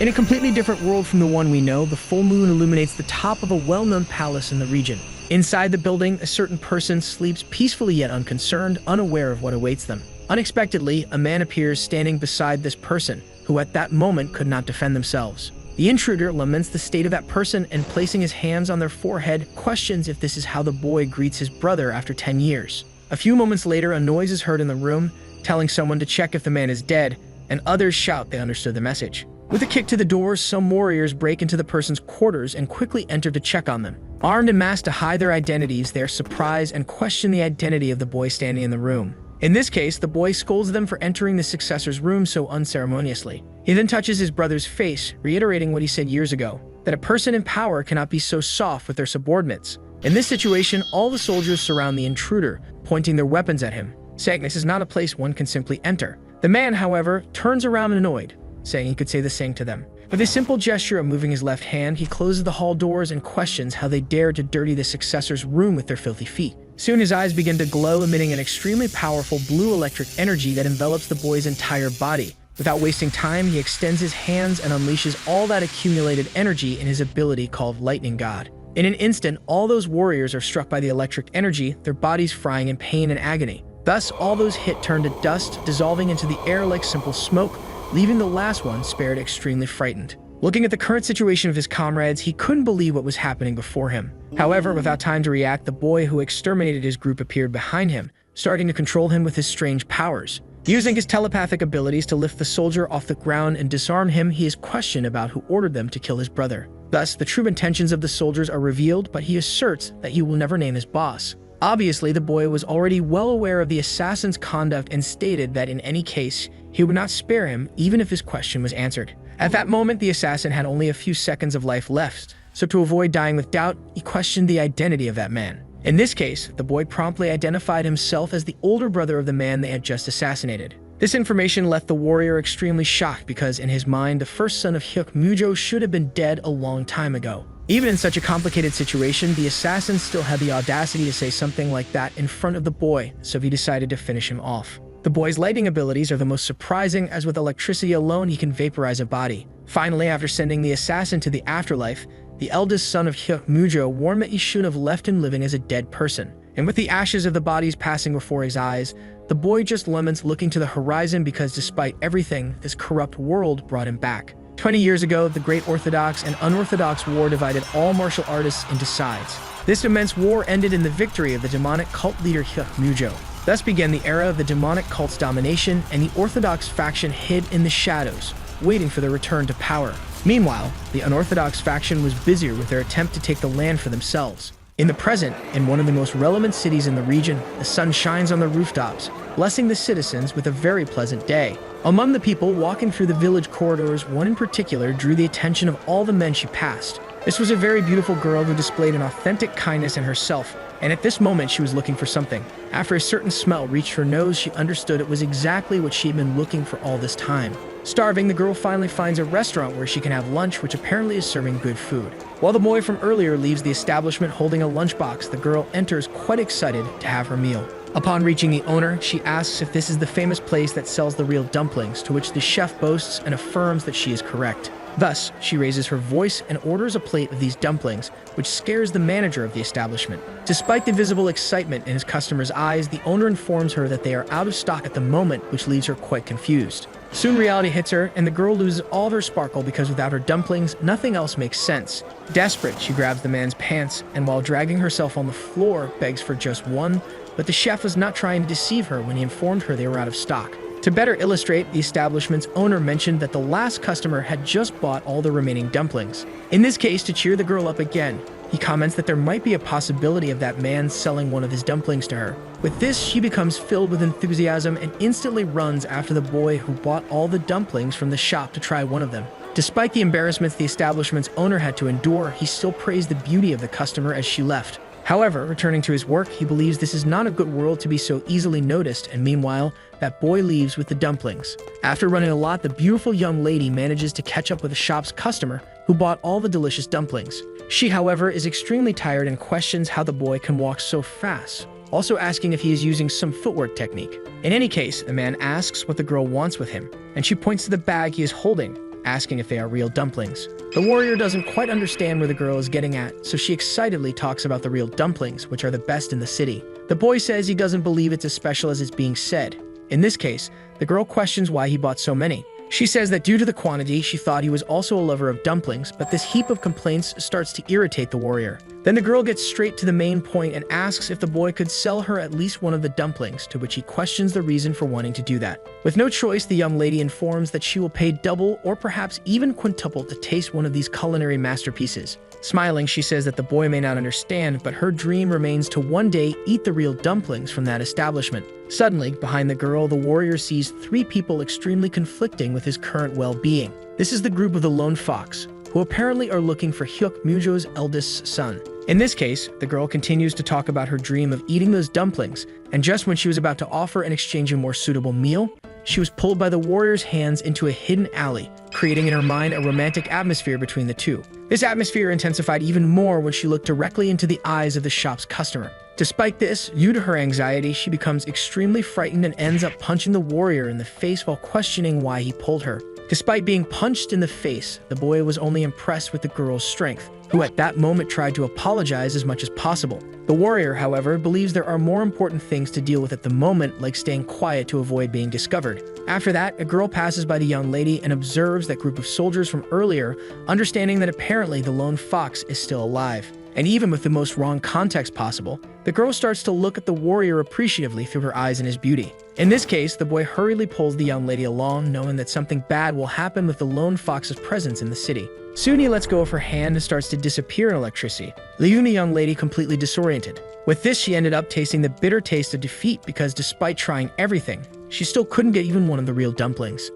In a completely different world from the one we know, the full moon illuminates the top of a well-known palace in the region. Inside the building, a certain person sleeps peacefully yet unconcerned, unaware of what awaits them. Unexpectedly, a man appears standing beside this person, who at that moment could not defend themselves. The intruder laments the state of that person and, placing his hands on their forehead, questions if this is how the boy greets his brother after 10 years. A few moments later, a noise is heard in the room, telling someone to check if the man is dead, and others shout they understood the message. With a kick to the door, some warriors break into the person's quarters and quickly enter to check on them. Armed and masked to hide their identities, they are surprised and question the identity of the boy standing in the room. In this case, the boy scolds them for entering the successor's room so unceremoniously. He then touches his brother's face, reiterating what he said years ago, that a person in power cannot be so soft with their subordinates. In this situation, all the soldiers surround the intruder, pointing their weapons at him, saying this is not a place one can simply enter. The man, however, turns around annoyed, saying he could say the same to them. With a simple gesture of moving his left hand, he closes the hall doors and questions how they dared to dirty the successor's room with their filthy feet. Soon his eyes begin to glow, emitting an extremely powerful blue electric energy that envelops the boy's entire body. Without wasting time, he extends his hands and unleashes all that accumulated energy in his ability called Lightning God. In an instant, all those warriors are struck by the electric energy, their bodies frying in pain and agony. Thus, all those hit turn to dust, dissolving into the air like simple smoke, leaving the last one spared extremely frightened. Looking at the current situation of his comrades, he couldn't believe what was happening before him. However, without time to react, the boy who exterminated his group appeared behind him, starting to control him with his strange powers. Using his telepathic abilities to lift the soldier off the ground and disarm him, he is questioned about who ordered them to kill his brother. Thus, the true intentions of the soldiers are revealed, but he asserts that he will never name his boss. Obviously, the boy was already well aware of the assassin's conduct and stated that in any case, he would not spare him even if his question was answered. At that moment, the assassin had only a few seconds of life left, so to avoid dying with doubt, he questioned the identity of that man. In this case, the boy promptly identified himself as the older brother of the man they had just assassinated. This information left the warrior extremely shocked because, in his mind, the first son of Hyuk Mujo should have been dead a long time ago. Even in such a complicated situation, the assassin still had the audacity to say something like that in front of the boy, so he decided to finish him off. The boy's lighting abilities are the most surprising, as with electricity alone he can vaporize a body. Finally, after sending the assassin to the afterlife, the eldest son of Hyuk Mujo warned that he shouldn't have left him living as a dead person. And with the ashes of the bodies passing before his eyes, the boy just laments looking to the horizon because despite everything, this corrupt world brought him back. 20 years ago, the Great Orthodox and Unorthodox War divided all martial artists into sides. This immense war ended in the victory of the demonic cult leader Hyuk Mujo. Thus began the era of the demonic cult's domination, and the Orthodox faction hid in the shadows, waiting for their return to power. Meanwhile, the Unorthodox faction was busier with their attempt to take the land for themselves. In the present, in one of the most relevant cities in the region, the sun shines on the rooftops, blessing the citizens with a very pleasant day. Among the people walking through the village corridors, one in particular drew the attention of all the men she passed. This was a very beautiful girl who displayed an authentic kindness in herself, and at this moment she was looking for something. After a certain smell reached her nose, she understood it was exactly what she had been looking for all this time. Starving, the girl finally finds a restaurant where she can have lunch, which apparently is serving good food. While the boy from earlier leaves the establishment holding a lunchbox, the girl enters quite excited to have her meal. Upon reaching the owner, she asks if this is the famous place that sells the real dumplings, to which the chef boasts and affirms that she is correct. Thus, she raises her voice and orders a plate of these dumplings, which scares the manager of the establishment. Despite the visible excitement in his customer's eyes, the owner informs her that they are out of stock at the moment, which leaves her quite confused. Soon reality hits her, and the girl loses all of her sparkle because without her dumplings, nothing else makes sense. Desperate, she grabs the man's pants, and while dragging herself on the floor, begs for just one, but the chef was not trying to deceive her when he informed her they were out of stock. To better illustrate, the establishment's owner mentioned that the last customer had just bought all the remaining dumplings. In this case, to cheer the girl up again, he comments that there might be a possibility of that man selling one of his dumplings to her. With this, she becomes filled with enthusiasm and instantly runs after the boy who bought all the dumplings from the shop to try one of them. Despite the embarrassments the establishment's owner had to endure, he still praised the beauty of the customer as she left. However, returning to his work, he believes this is not a good world to be so easily noticed, and meanwhile, that boy leaves with the dumplings. After running a lot, the beautiful young lady manages to catch up with the shop's customer, who bought all the delicious dumplings. She, however, is extremely tired and questions how the boy can walk so fast, also asking if he is using some footwork technique. In any case, the man asks what the girl wants with him, and she points to the bag he is holding. asking if they are real dumplings. The warrior doesn't quite understand where the girl is getting at, so she excitedly talks about the real dumplings, which are the best in the city. The boy says he doesn't believe it's as special as it's being said. In this case, the girl questions why he bought so many. She says that due to the quantity, she thought he was also a lover of dumplings, but this heap of complaints starts to irritate the warrior. Then the girl gets straight to the main point and asks if the boy could sell her at least one of the dumplings, to which he questions the reason for wanting to do that. With no choice, the young lady informs that she will pay double or perhaps even quintuple to taste one of these culinary masterpieces. Smiling, she says that the boy may not understand, but her dream remains to one day eat the real dumplings from that establishment. Suddenly, behind the girl, the warrior sees three people extremely conflicting with his current well-being. This is the group of the lone fox, who apparently are looking for Hyuk Mujo's eldest son. In this case, the girl continues to talk about her dream of eating those dumplings, and just when she was about to offer and exchange a more suitable meal, she was pulled by the warrior's hands into a hidden alley, creating in her mind a romantic atmosphere between the two. This atmosphere intensified even more when she looked directly into the eyes of the shop's customer. Despite this, due to her anxiety, she becomes extremely frightened and ends up punching the warrior in the face while questioning why he pulled her. Despite being punched in the face, the boy was only impressed with the girl's strength, who at that moment tried to apologize as much as possible. The warrior, however, believes there are more important things to deal with at the moment, like staying quiet to avoid being discovered. After that, a girl passes by the young lady and observes that group of soldiers from earlier, understanding that apparently the lone fox is still alive. And even with the most wrong context possible, the girl starts to look at the warrior appreciatively through her eyes and his beauty. In this case, the boy hurriedly pulls the young lady along, knowing that something bad will happen with the lone fox's presence in the city. Soon he lets go of her hand and starts to disappear in electricity, leaving the young lady completely disoriented. With this, she ended up tasting the bitter taste of defeat because despite trying everything, she still couldn't get even one of the real dumplings.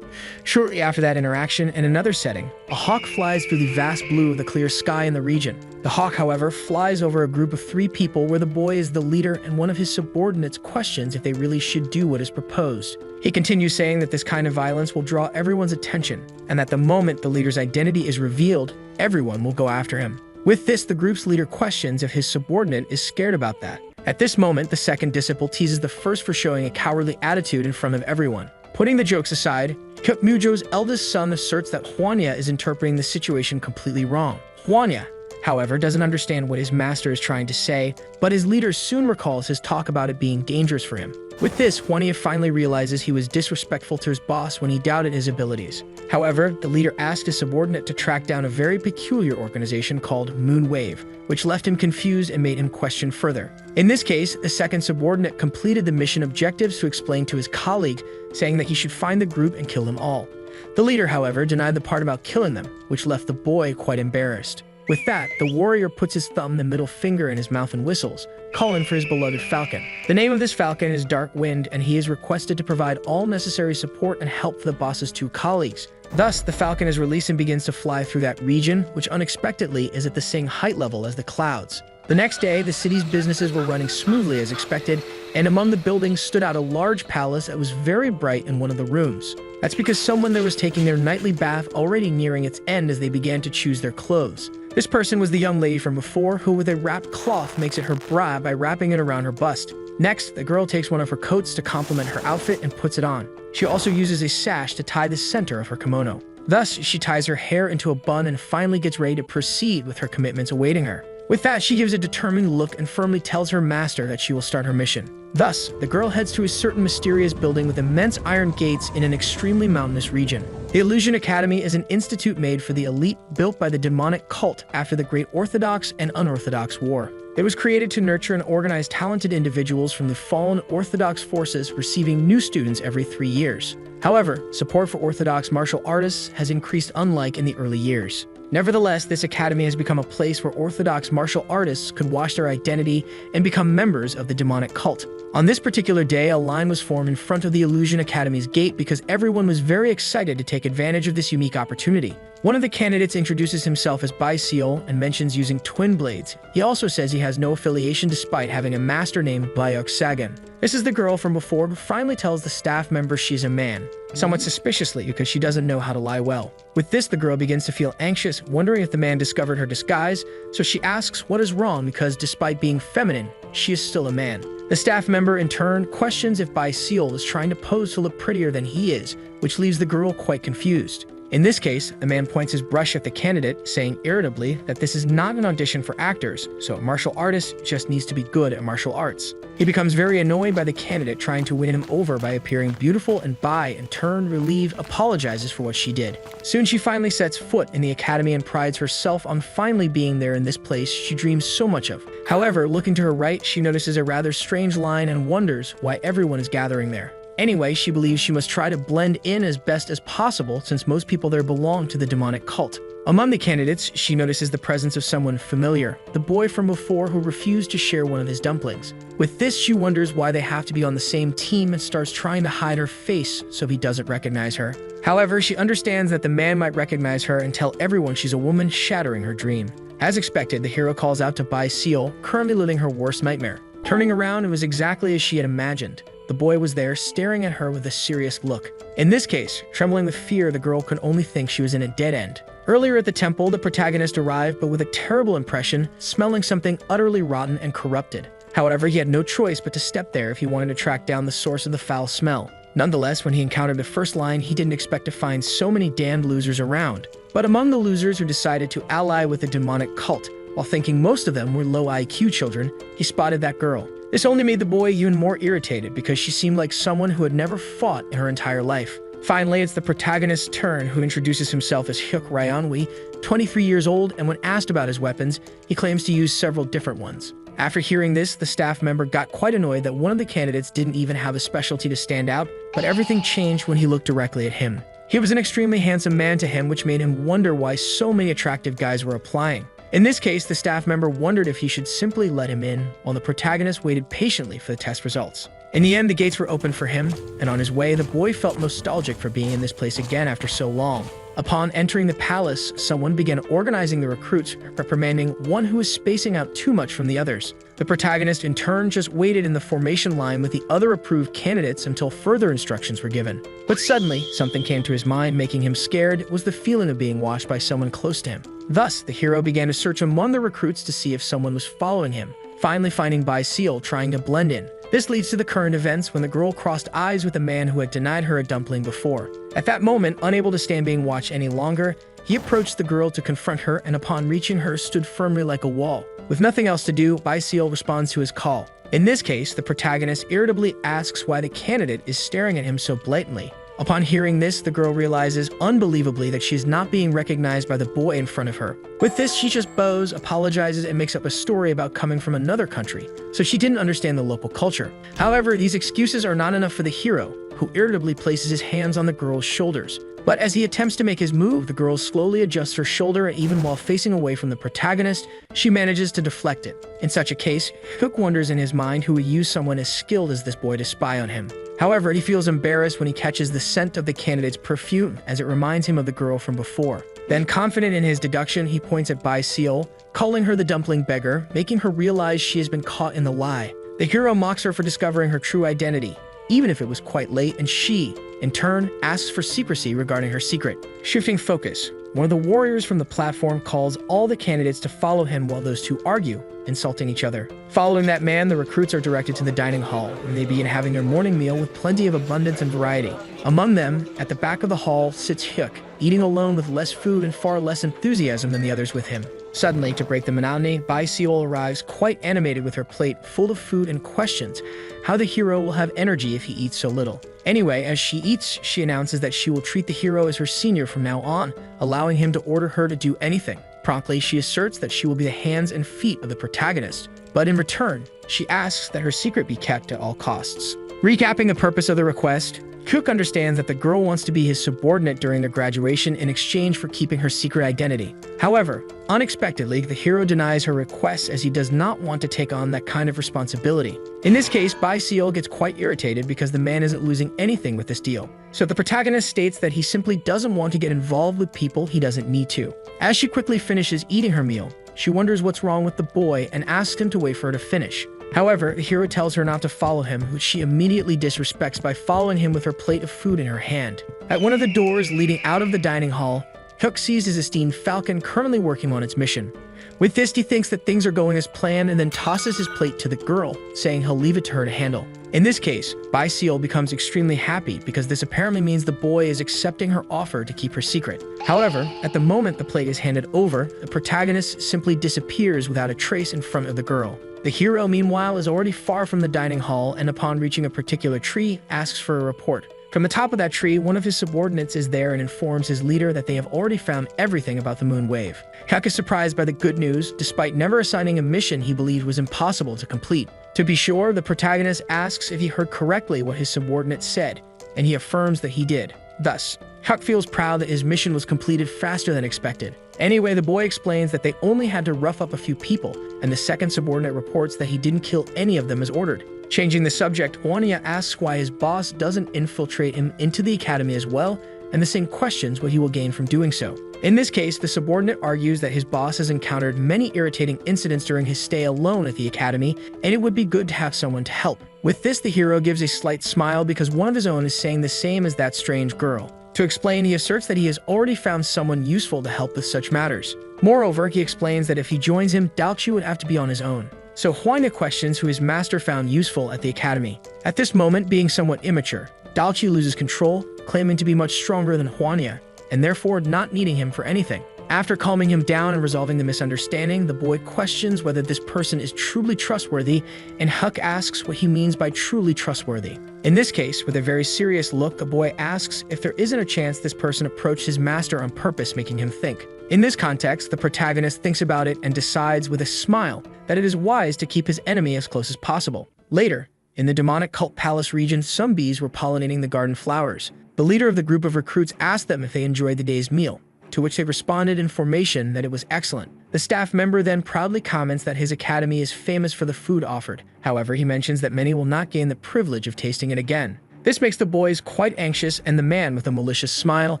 Shortly after that interaction, in another setting, a hawk flies through the vast blue of the clear sky in the region. The hawk, however, flies over a group of three people where the boy is the leader and one of his subordinates questions if they really should do what is proposed. He continues saying that this kind of violence will draw everyone's attention, and that the moment the leader's identity is revealed, everyone will go after him. With this, the group's leader questions if his subordinate is scared about that. At this moment, the second disciple teases the first for showing a cowardly attitude in front of everyone. Putting the jokes aside, Hyuk Mujo's eldest son asserts that Hwanya is interpreting the situation completely wrong. Hwanya, however, doesn't understand what his master is trying to say, but his leader soon recalls his talk about it being dangerous for him. With this, Hwanya finally realizes he was disrespectful to his boss when he doubted his abilities. However, the leader asked his subordinate to track down a very peculiar organization called Moonwave, which left him confused and made him question further. In this case, the second subordinate completed the mission objectives to explain to his colleague, saying that he should find the group and kill them all. The leader, however, denied the part about killing them, which left the boy quite embarrassed. With that, the warrior puts his thumb and middle finger in his mouth and whistles, calling for his beloved falcon. The name of this falcon is Dark Wind, and he is requested to provide all necessary support and help for the boss's two colleagues. Thus, the falcon is released and begins to fly through that region, which unexpectedly is at the same height level as the clouds. The next day, the city's businesses were running smoothly as expected, and among the buildings stood out a large palace that was very bright in one of the rooms. That's because someone there was taking their nightly bath already nearing its end as they began to choose their clothes. This person was the young lady from before, who with a wrapped cloth makes it her bra by wrapping it around her bust. Next, the girl takes one of her coats to complement her outfit and puts it on. She also uses a sash to tie the center of her kimono. Thus, she ties her hair into a bun and finally gets ready to proceed with her commitments awaiting her. With that, she gives a determined look and firmly tells her master that she will start her mission. Thus, the girl heads to a certain mysterious building with immense iron gates in an extremely mountainous region. The Illusion Academy is an institute made for the elite built by the demonic cult after the Great Orthodox and Unorthodox War. It was created to nurture and organize talented individuals from the fallen Orthodox forces, receiving new students every 3 years. However, support for Orthodox martial artists has increased unlike in the early years. Nevertheless, this academy has become a place where Orthodox martial artists could wash their identity and become members of the demonic cult. On this particular day, a line was formed in front of the Illusion Academy's gate because everyone was very excited to take advantage of this unique opportunity. One of the candidates introduces himself as Bai Seal and mentions using twin blades. He also says he has no affiliation despite having a master named Bayok Sagan. This is the girl from before who finally tells the staff member she's a man, somewhat suspiciously because she doesn't know how to lie well. With this, the girl begins to feel anxious, wondering if the man discovered her disguise, so she asks what is wrong because despite being feminine, she is still a man. The staff member in turn questions if Bai Seal is trying to pose to look prettier than he is, which leaves the girl quite confused. In this case, the man points his brush at the candidate, saying irritably that this is not an audition for actors, so a martial artist just needs to be good at martial arts. He becomes very annoyed by the candidate trying to win him over by appearing beautiful, and Bai, in turn, relieved, apologizes for what she did. Soon she finally sets foot in the academy and prides herself on finally being there in this place she dreams so much of. However, looking to her right, she notices a rather strange line and wonders why everyone is gathering there. Anyway, she believes she must try to blend in as best as possible since most people there belong to the demonic cult. Among the candidates, she notices the presence of someone familiar, the boy from before who refused to share one of his dumplings. With this, she wonders why they have to be on the same team and starts trying to hide her face so he doesn't recognize her. However, she understands that the man might recognize her and tell everyone she's a woman, shattering her dream. As expected, the hero calls out to Bai Seal, currently living her worst nightmare. Turning around, it was exactly as she had imagined. The boy was there, staring at her with a serious look. In this case, trembling with fear, the girl could only think she was in a dead end. Earlier at the temple, the protagonist arrived, but with a terrible impression, smelling something utterly rotten and corrupted. However, he had no choice but to step there if he wanted to track down the source of the foul smell. Nonetheless, when he encountered the first line, he didn't expect to find so many damned losers around. But among the losers who decided to ally with the demonic cult, while thinking most of them were low IQ children, he spotted that girl. This only made the boy even more irritated because she seemed like someone who had never fought in her entire life. Finally, it's the protagonist's turn, who introduces himself as Hyuk Ryanwi, 23 years old, and when asked about his weapons, he claims to use several different ones. After hearing this, the staff member got quite annoyed that one of the candidates didn't even have a specialty to stand out, but everything changed when he looked directly at him. He was an extremely handsome man to him, which made him wonder why so many attractive guys were applying. In this case, the staff member wondered if he should simply let him in, while the protagonist waited patiently for the test results. In the end, the gates were opened for him, and on his way, the boy felt nostalgic for being in this place again after so long. Upon entering the palace, someone began organizing the recruits, reprimanding one who was spacing out too much from the others. The protagonist, in turn, just waited in the formation line with the other approved candidates until further instructions were given. But suddenly, something came to his mind, making him scared. It was the feeling of being watched by someone close to him. Thus, the hero began to search among the recruits to see if someone was following him, finally finding Bai Seal trying to blend in. This leads to the current events when the girl crossed eyes with a man who had denied her a dumpling before. At that moment, unable to stand being watched any longer, he approached the girl to confront her, and upon reaching her, stood firmly like a wall. With nothing else to do, Bai Seal responds to his call. In this case, the protagonist irritably asks why the candidate is staring at him so blatantly. Upon hearing this, the girl realizes unbelievably that she is not being recognized by the boy in front of her. With this, she just bows, apologizes, and makes up a story about coming from another country, so she didn't understand the local culture. However, these excuses are not enough for the hero, who irritably places his hands on the girl's shoulders. But as he attempts to make his move, the girl slowly adjusts her shoulder, and even while facing away from the protagonist, she manages to deflect it. In such a case, Hook wonders in his mind who would use someone as skilled as this boy to spy on him. However, he feels embarrassed when he catches the scent of the candidate's perfume, as it reminds him of the girl from before. Then, confident in his deduction, he points at Bai Seal, calling her the dumpling beggar, making her realize she has been caught in the lie. The hero mocks her for discovering her true identity, even if it was quite late, and she, in turn, asks for secrecy regarding her secret. Shifting focus, one of the warriors from the platform calls all the candidates to follow him while those two argue, insulting each other. Following that man, the recruits are directed to the dining hall, and they begin having their morning meal with plenty of abundance and variety. Among them, at the back of the hall, sits Hyuk, eating alone with less food and far less enthusiasm than the others with him. Suddenly, to break the monotony, Bai Seal arrives quite animated with her plate full of food and questions how the hero will have energy if he eats so little. Anyway, as she eats, she announces that she will treat the hero as her senior from now on, allowing him to order her to do anything. Promptly, she asserts that she will be the hands and feet of the protagonist, but in return, she asks that her secret be kept at all costs. Recapping the purpose of the request, Cook understands that the girl wants to be his subordinate during their graduation in exchange for keeping her secret identity. However, unexpectedly, the hero denies her request as he does not want to take on that kind of responsibility. In this case, Bai Seal gets quite irritated because the man isn't losing anything with this deal. So the protagonist states that he simply doesn't want to get involved with people he doesn't need to. As she quickly finishes eating her meal, she wonders what's wrong with the boy and asks him to wait for her to finish. However, the hero tells her not to follow him, which she immediately disrespects by following him with her plate of food in her hand. At one of the doors leading out of the dining hall, Hyuk sees his esteemed falcon currently working on its mission. With this, he thinks that things are going as planned and then tosses his plate to the girl, saying he'll leave it to her to handle. In this case, Bai Seal becomes extremely happy because this apparently means the boy is accepting her offer to keep her secret. However, at the moment the plate is handed over, the protagonist simply disappears without a trace in front of the girl. The hero, meanwhile, is already far from the dining hall and upon reaching a particular tree, asks for a report. From the top of that tree, one of his subordinates is there and informs his leader that they have already found everything about the moon wave. Hyuk is surprised by the good news, despite never assigning a mission he believed was impossible to complete. To be sure, the protagonist asks if he heard correctly what his subordinate said, and he affirms that he did. Thus, Hyuk feels proud that his mission was completed faster than expected. Anyway, the boy explains that they only had to rough up a few people, and the second subordinate reports that he didn't kill any of them as ordered. Changing the subject, Hwania asks why his boss doesn't infiltrate him into the academy as well, and the same questions what he will gain from doing so. In this case, the subordinate argues that his boss has encountered many irritating incidents during his stay alone at the academy, and it would be good to have someone to help. With this, the hero gives a slight smile because one of his own is saying the same as that strange girl. To explain, he asserts that he has already found someone useful to help with such matters. Moreover, he explains that if he joins him, Dalchu would have to be on his own. So Hwania questions who his master found useful at the academy. At this moment, being somewhat immature, Dalchu loses control, claiming to be much stronger than Hwania, and therefore not needing him for anything. After calming him down and resolving the misunderstanding, the boy questions whether this person is truly trustworthy, and Hyuk asks what he means by truly trustworthy. In this case, with a very serious look, the boy asks if there isn't a chance this person approached his master on purpose, making him think. In this context, the protagonist thinks about it and decides with a smile that it is wise to keep his enemy as close as possible. Later, in the demonic cult palace region, some bees were pollinating the garden flowers. The leader of the group of recruits asked them if they enjoyed the day's meal, to which they responded in formation that it was excellent. The staff member then proudly comments that his academy is famous for the food offered. However, he mentions that many will not gain the privilege of tasting it again. This makes the boys quite anxious, and the man, with a malicious smile,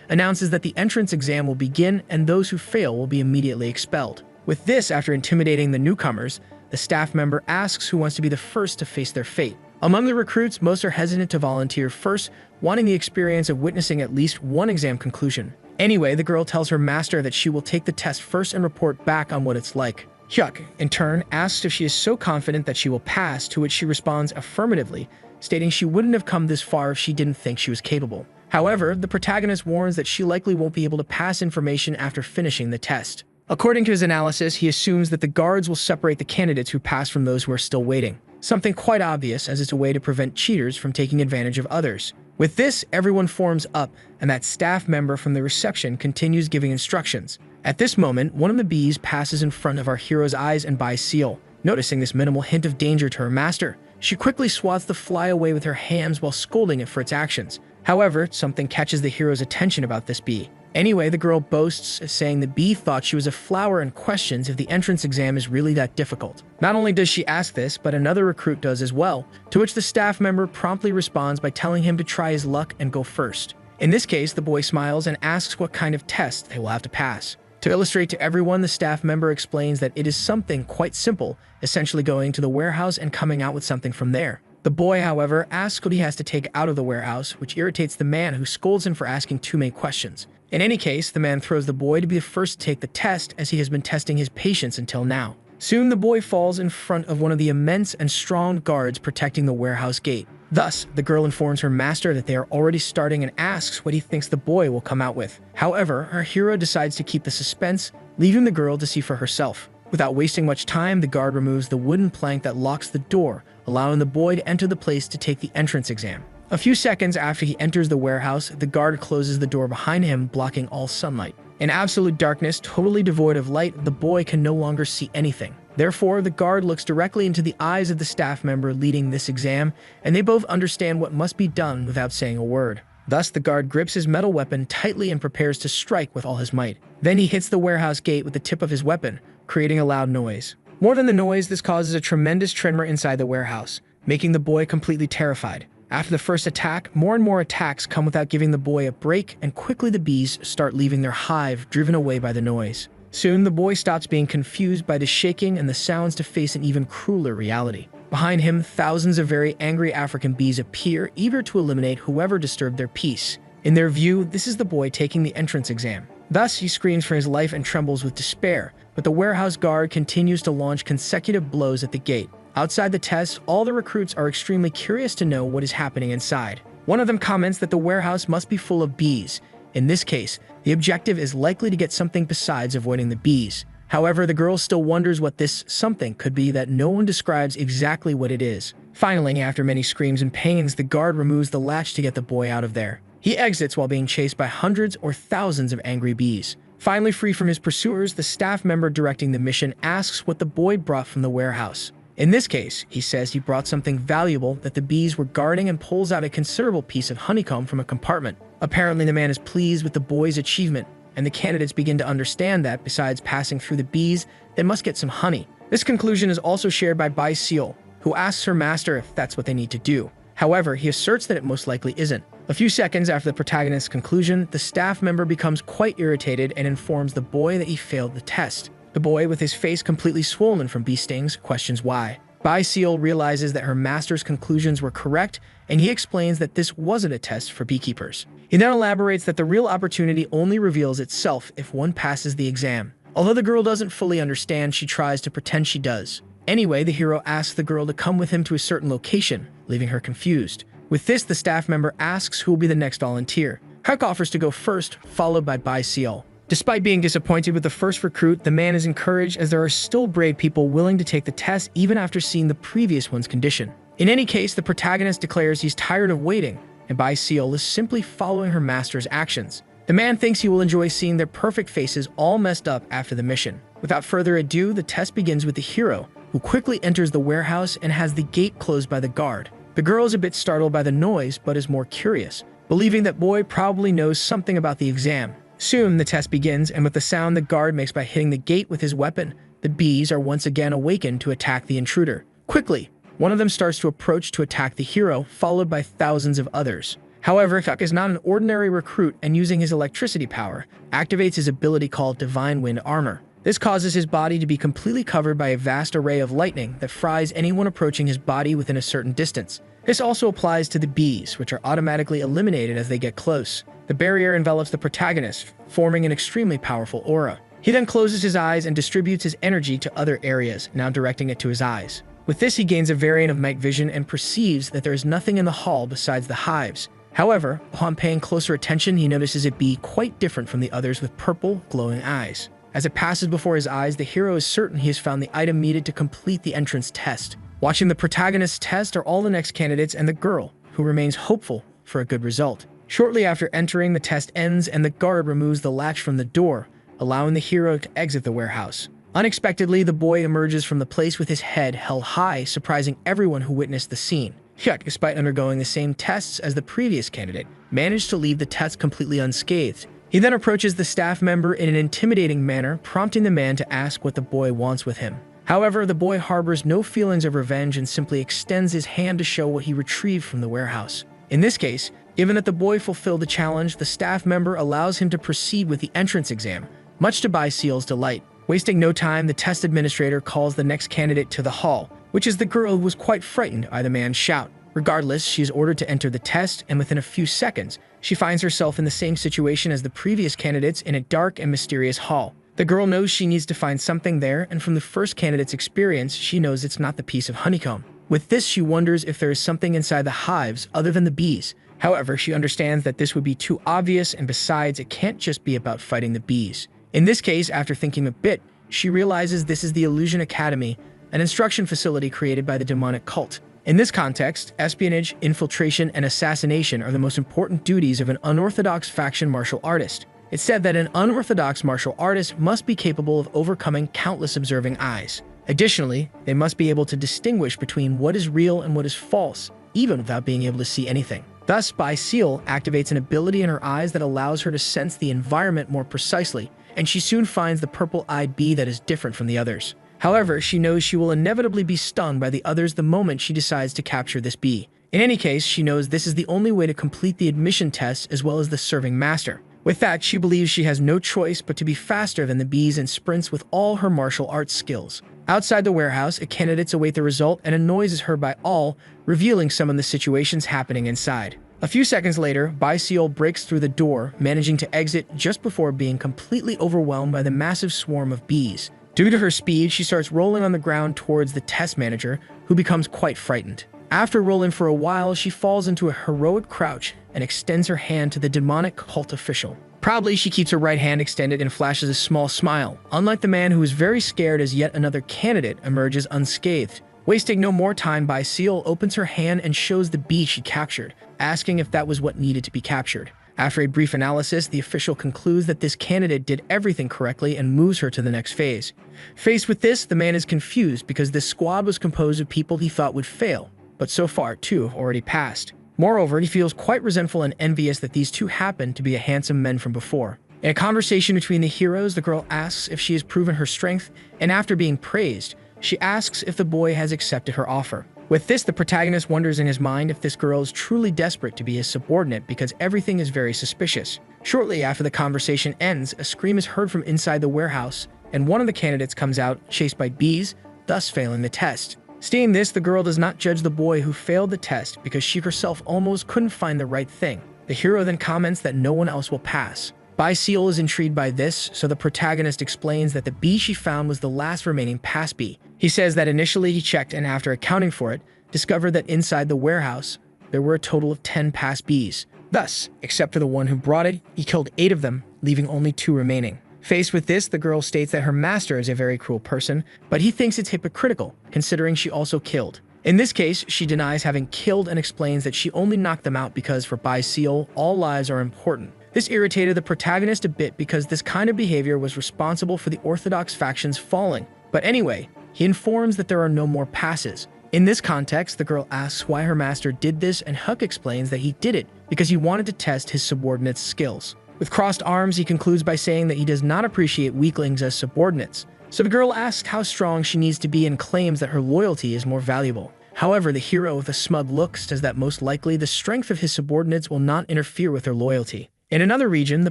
announces that the entrance exam will begin and those who fail will be immediately expelled. With this, after intimidating the newcomers, the staff member asks who wants to be the first to face their fate. Among the recruits, most are hesitant to volunteer first, wanting the experience of witnessing at least one exam conclusion. Anyway, the girl tells her master that she will take the test first and report back on what it's like. Hyuk, in turn, asks if she is so confident that she will pass, to which she responds affirmatively, stating she wouldn't have come this far if she didn't think she was capable. However, the protagonist warns that she likely won't be able to pass information after finishing the test. According to his analysis, he assumes that the guards will separate the candidates who pass from those who are still waiting. Something quite obvious, as it's a way to prevent cheaters from taking advantage of others. With this, everyone forms up, and that staff member from the reception continues giving instructions. At this moment, one of the bees passes in front of our hero's eyes and Bai Seal. Noticing this minimal hint of danger to her master, she quickly swats the fly away with her hands while scolding it for its actions. However, something catches the hero's attention about this bee. Anyway, the girl boasts, saying the bee thought she was a flower and questions if the entrance exam is really that difficult. Not only does she ask this, but another recruit does as well, to which the staff member promptly responds by telling him to try his luck and go first. In this case, the boy smiles and asks what kind of test they will have to pass. To illustrate to everyone, the staff member explains that it is something quite simple, essentially going to the warehouse and coming out with something from there. The boy, however, asks what he has to take out of the warehouse, which irritates the man, who scolds him for asking too many questions. In any case, the man throws the boy to be the first to take the test, as he has been testing his patience until now. Soon the boy falls in front of one of the immense and strong guards protecting the warehouse gate. Thus, the girl informs her master that they are already starting and asks what he thinks the boy will come out with. However, our hero decides to keep the suspense, leaving the girl to see for herself. Without wasting much time, the guard removes the wooden plank that locks the door, allowing the boy to enter the place to take the entrance exam. A few seconds after he enters the warehouse, the guard closes the door behind him, blocking all sunlight. In absolute darkness, totally devoid of light, the boy can no longer see anything. Therefore, the guard looks directly into the eyes of the staff member leading this exam, and they both understand what must be done without saying a word. Thus, the guard grips his metal weapon tightly and prepares to strike with all his might. Then he hits the warehouse gate with the tip of his weapon, creating a loud noise. More than the noise, this causes a tremendous tremor inside the warehouse, making the boy completely terrified. After the first attack, more and more attacks come without giving the boy a break, and quickly the bees start leaving their hive, driven away by the noise. Soon, the boy stops being confused by the shaking and the sounds to face an even crueler reality. Behind him, thousands of very angry African bees appear, eager to eliminate whoever disturbed their peace. In their view, this is the boy taking the entrance exam. Thus, he screams for his life and trembles with despair, but the warehouse guard continues to launch consecutive blows at the gate. Outside the test, all the recruits are extremely curious to know what is happening inside. One of them comments that the warehouse must be full of bees. In this case, the objective is likely to get something besides avoiding the bees. However, the girl still wonders what this something could be that no one describes exactly what it is. Finally, after many screams and pains, the guard removes the latch to get the boy out of there. He exits while being chased by hundreds or thousands of angry bees. Finally free from his pursuers, the staff member directing the mission asks what the boy brought from the warehouse. In this case, he says he brought something valuable that the bees were guarding and pulls out a considerable piece of honeycomb from a compartment. Apparently, the man is pleased with the boy's achievement, and the candidates begin to understand that, besides passing through the bees, they must get some honey. This conclusion is also shared by Bai Seal, who asks her master if that's what they need to do. However, he asserts that it most likely isn't. A few seconds after the protagonist's conclusion, the staff member becomes quite irritated and informs the boy that he failed the test. The boy, with his face completely swollen from bee stings, questions why. Bai Seal realizes that her master's conclusions were correct, and he explains that this wasn't a test for beekeepers. He then elaborates that the real opportunity only reveals itself if one passes the exam. Although the girl doesn't fully understand, she tries to pretend she does. Anyway, the hero asks the girl to come with him to a certain location, leaving her confused. With this, the staff member asks who will be the next volunteer. Huck offers to go first, followed by Bai Seal. Despite being disappointed with the first recruit, the man is encouraged as there are still brave people willing to take the test even after seeing the previous one's condition. In any case, the protagonist declares he's tired of waiting, and Bai Seal is simply following her master's actions. The man thinks he will enjoy seeing their perfect faces all messed up after the mission. Without further ado, the test begins with the hero, who quickly enters the warehouse and has the gate closed by the guard. The girl is a bit startled by the noise, but is more curious, believing that boy probably knows something about the exam. Soon, the test begins, and with the sound the guard makes by hitting the gate with his weapon, the bees are once again awakened to attack the intruder. Quickly, one of them starts to approach to attack the hero, followed by thousands of others. However, Huck is not an ordinary recruit, and using his electricity power, activates his ability called Divine Wind Armor. This causes his body to be completely covered by a vast array of lightning that fries anyone approaching his body within a certain distance. This also applies to the bees, which are automatically eliminated as they get close. The barrier envelops the protagonist, forming an extremely powerful aura. He then closes his eyes and distributes his energy to other areas, now directing it to his eyes. With this, he gains a variant of night vision and perceives that there is nothing in the hall besides the hives. However, upon paying closer attention, he notices it be quite different from the others with purple, glowing eyes. As it passes before his eyes, the hero is certain he has found the item needed to complete the entrance test. Watching the protagonist's test are all the next candidates and the girl, who remains hopeful for a good result. Shortly after entering, the test ends and the guard removes the latch from the door, allowing the hero to exit the warehouse. Unexpectedly, the boy emerges from the place with his head held high, surprising everyone who witnessed the scene. Huck, despite undergoing the same tests as the previous candidate, managed to leave the test completely unscathed. He then approaches the staff member in an intimidating manner, prompting the man to ask what the boy wants with him. However, the boy harbors no feelings of revenge and simply extends his hand to show what he retrieved from the warehouse. In this case, given that the boy fulfilled the challenge, the staff member allows him to proceed with the entrance exam, much to Bai Seal's delight. Wasting no time, the test administrator calls the next candidate to the hall, which is the girl who was quite frightened by the man's shout. Regardless, she is ordered to enter the test, and within a few seconds, she finds herself in the same situation as the previous candidates in a dark and mysterious hall. The girl knows she needs to find something there, and from the first candidate's experience, she knows it's not the piece of honeycomb. With this, she wonders if there is something inside the hives other than the bees. However, she understands that this would be too obvious, and besides, it can't just be about fighting the bees. In this case, after thinking a bit, she realizes this is the Illusion Academy, an instruction facility created by the demonic cult. In this context, espionage, infiltration, and assassination are the most important duties of an unorthodox faction martial artist. It's said that an unorthodox martial artist must be capable of overcoming countless observing eyes. Additionally, they must be able to distinguish between what is real and what is false, even without being able to see anything. Thus, Bai Seal activates an ability in her eyes that allows her to sense the environment more precisely, and she soon finds the purple-eyed bee that is different from the others. However, she knows she will inevitably be stung by the others the moment she decides to capture this bee. In any case, she knows this is the only way to complete the admission test as well as the serving master. With that, she believes she has no choice but to be faster than the bees and sprints with all her martial arts skills. Outside the warehouse, candidates await the result and a noise is heard by all, revealing some of the situations happening inside. A few seconds later, Seol breaks through the door, managing to exit just before being completely overwhelmed by the massive swarm of bees. Due to her speed, she starts rolling on the ground towards the test manager, who becomes quite frightened. After rolling for a while, she falls into a heroic crouch and extends her hand to the demonic cult official. Proudly, she keeps her right hand extended and flashes a small smile, unlike the man who is very scared as yet another candidate emerges unscathed. Wasting no more time, Seol opens her hand and shows the bee she captured, asking if that was what needed to be captured. After a brief analysis, the official concludes that this candidate did everything correctly and moves her to the next phase. Faced with this, the man is confused because this squad was composed of people he thought would fail, but so far, two have already passed. Moreover, he feels quite resentful and envious that these two happen to be a handsome men from before. In a conversation between the heroes, the girl asks if she has proven her strength, and after being praised, she asks if the boy has accepted her offer. With this, the protagonist wonders in his mind if this girl is truly desperate to be his subordinate because everything is very suspicious. Shortly after the conversation ends, a scream is heard from inside the warehouse, and one of the candidates comes out, chased by bees, thus failing the test. Seeing this, the girl does not judge the boy who failed the test because she herself almost couldn't find the right thing. The hero then comments that no one else will pass. Seol is intrigued by this, so the protagonist explains that the bee she found was the last remaining pass bee. He says that initially he checked and after accounting for it, discovered that inside the warehouse, there were a total of 10 pass bees. Thus, except for the one who brought it, he killed 8 of them, leaving only 2 remaining. Faced with this, the girl states that her master is a very cruel person, but he thinks it's hypocritical, considering she also killed. In this case, she denies having killed and explains that she only knocked them out because for Seol, all lives are important. This irritated the protagonist a bit because this kind of behavior was responsible for the orthodox factions falling. But anyway, he informs that there are no more passes. In this context, the girl asks why her master did this, and Huck explains that he did it because he wanted to test his subordinates' skills. With crossed arms, he concludes by saying that he does not appreciate weaklings as subordinates. So the girl asks how strong she needs to be and claims that her loyalty is more valuable. However, the hero with a smug look says that most likely the strength of his subordinates will not interfere with their loyalty. In another region, the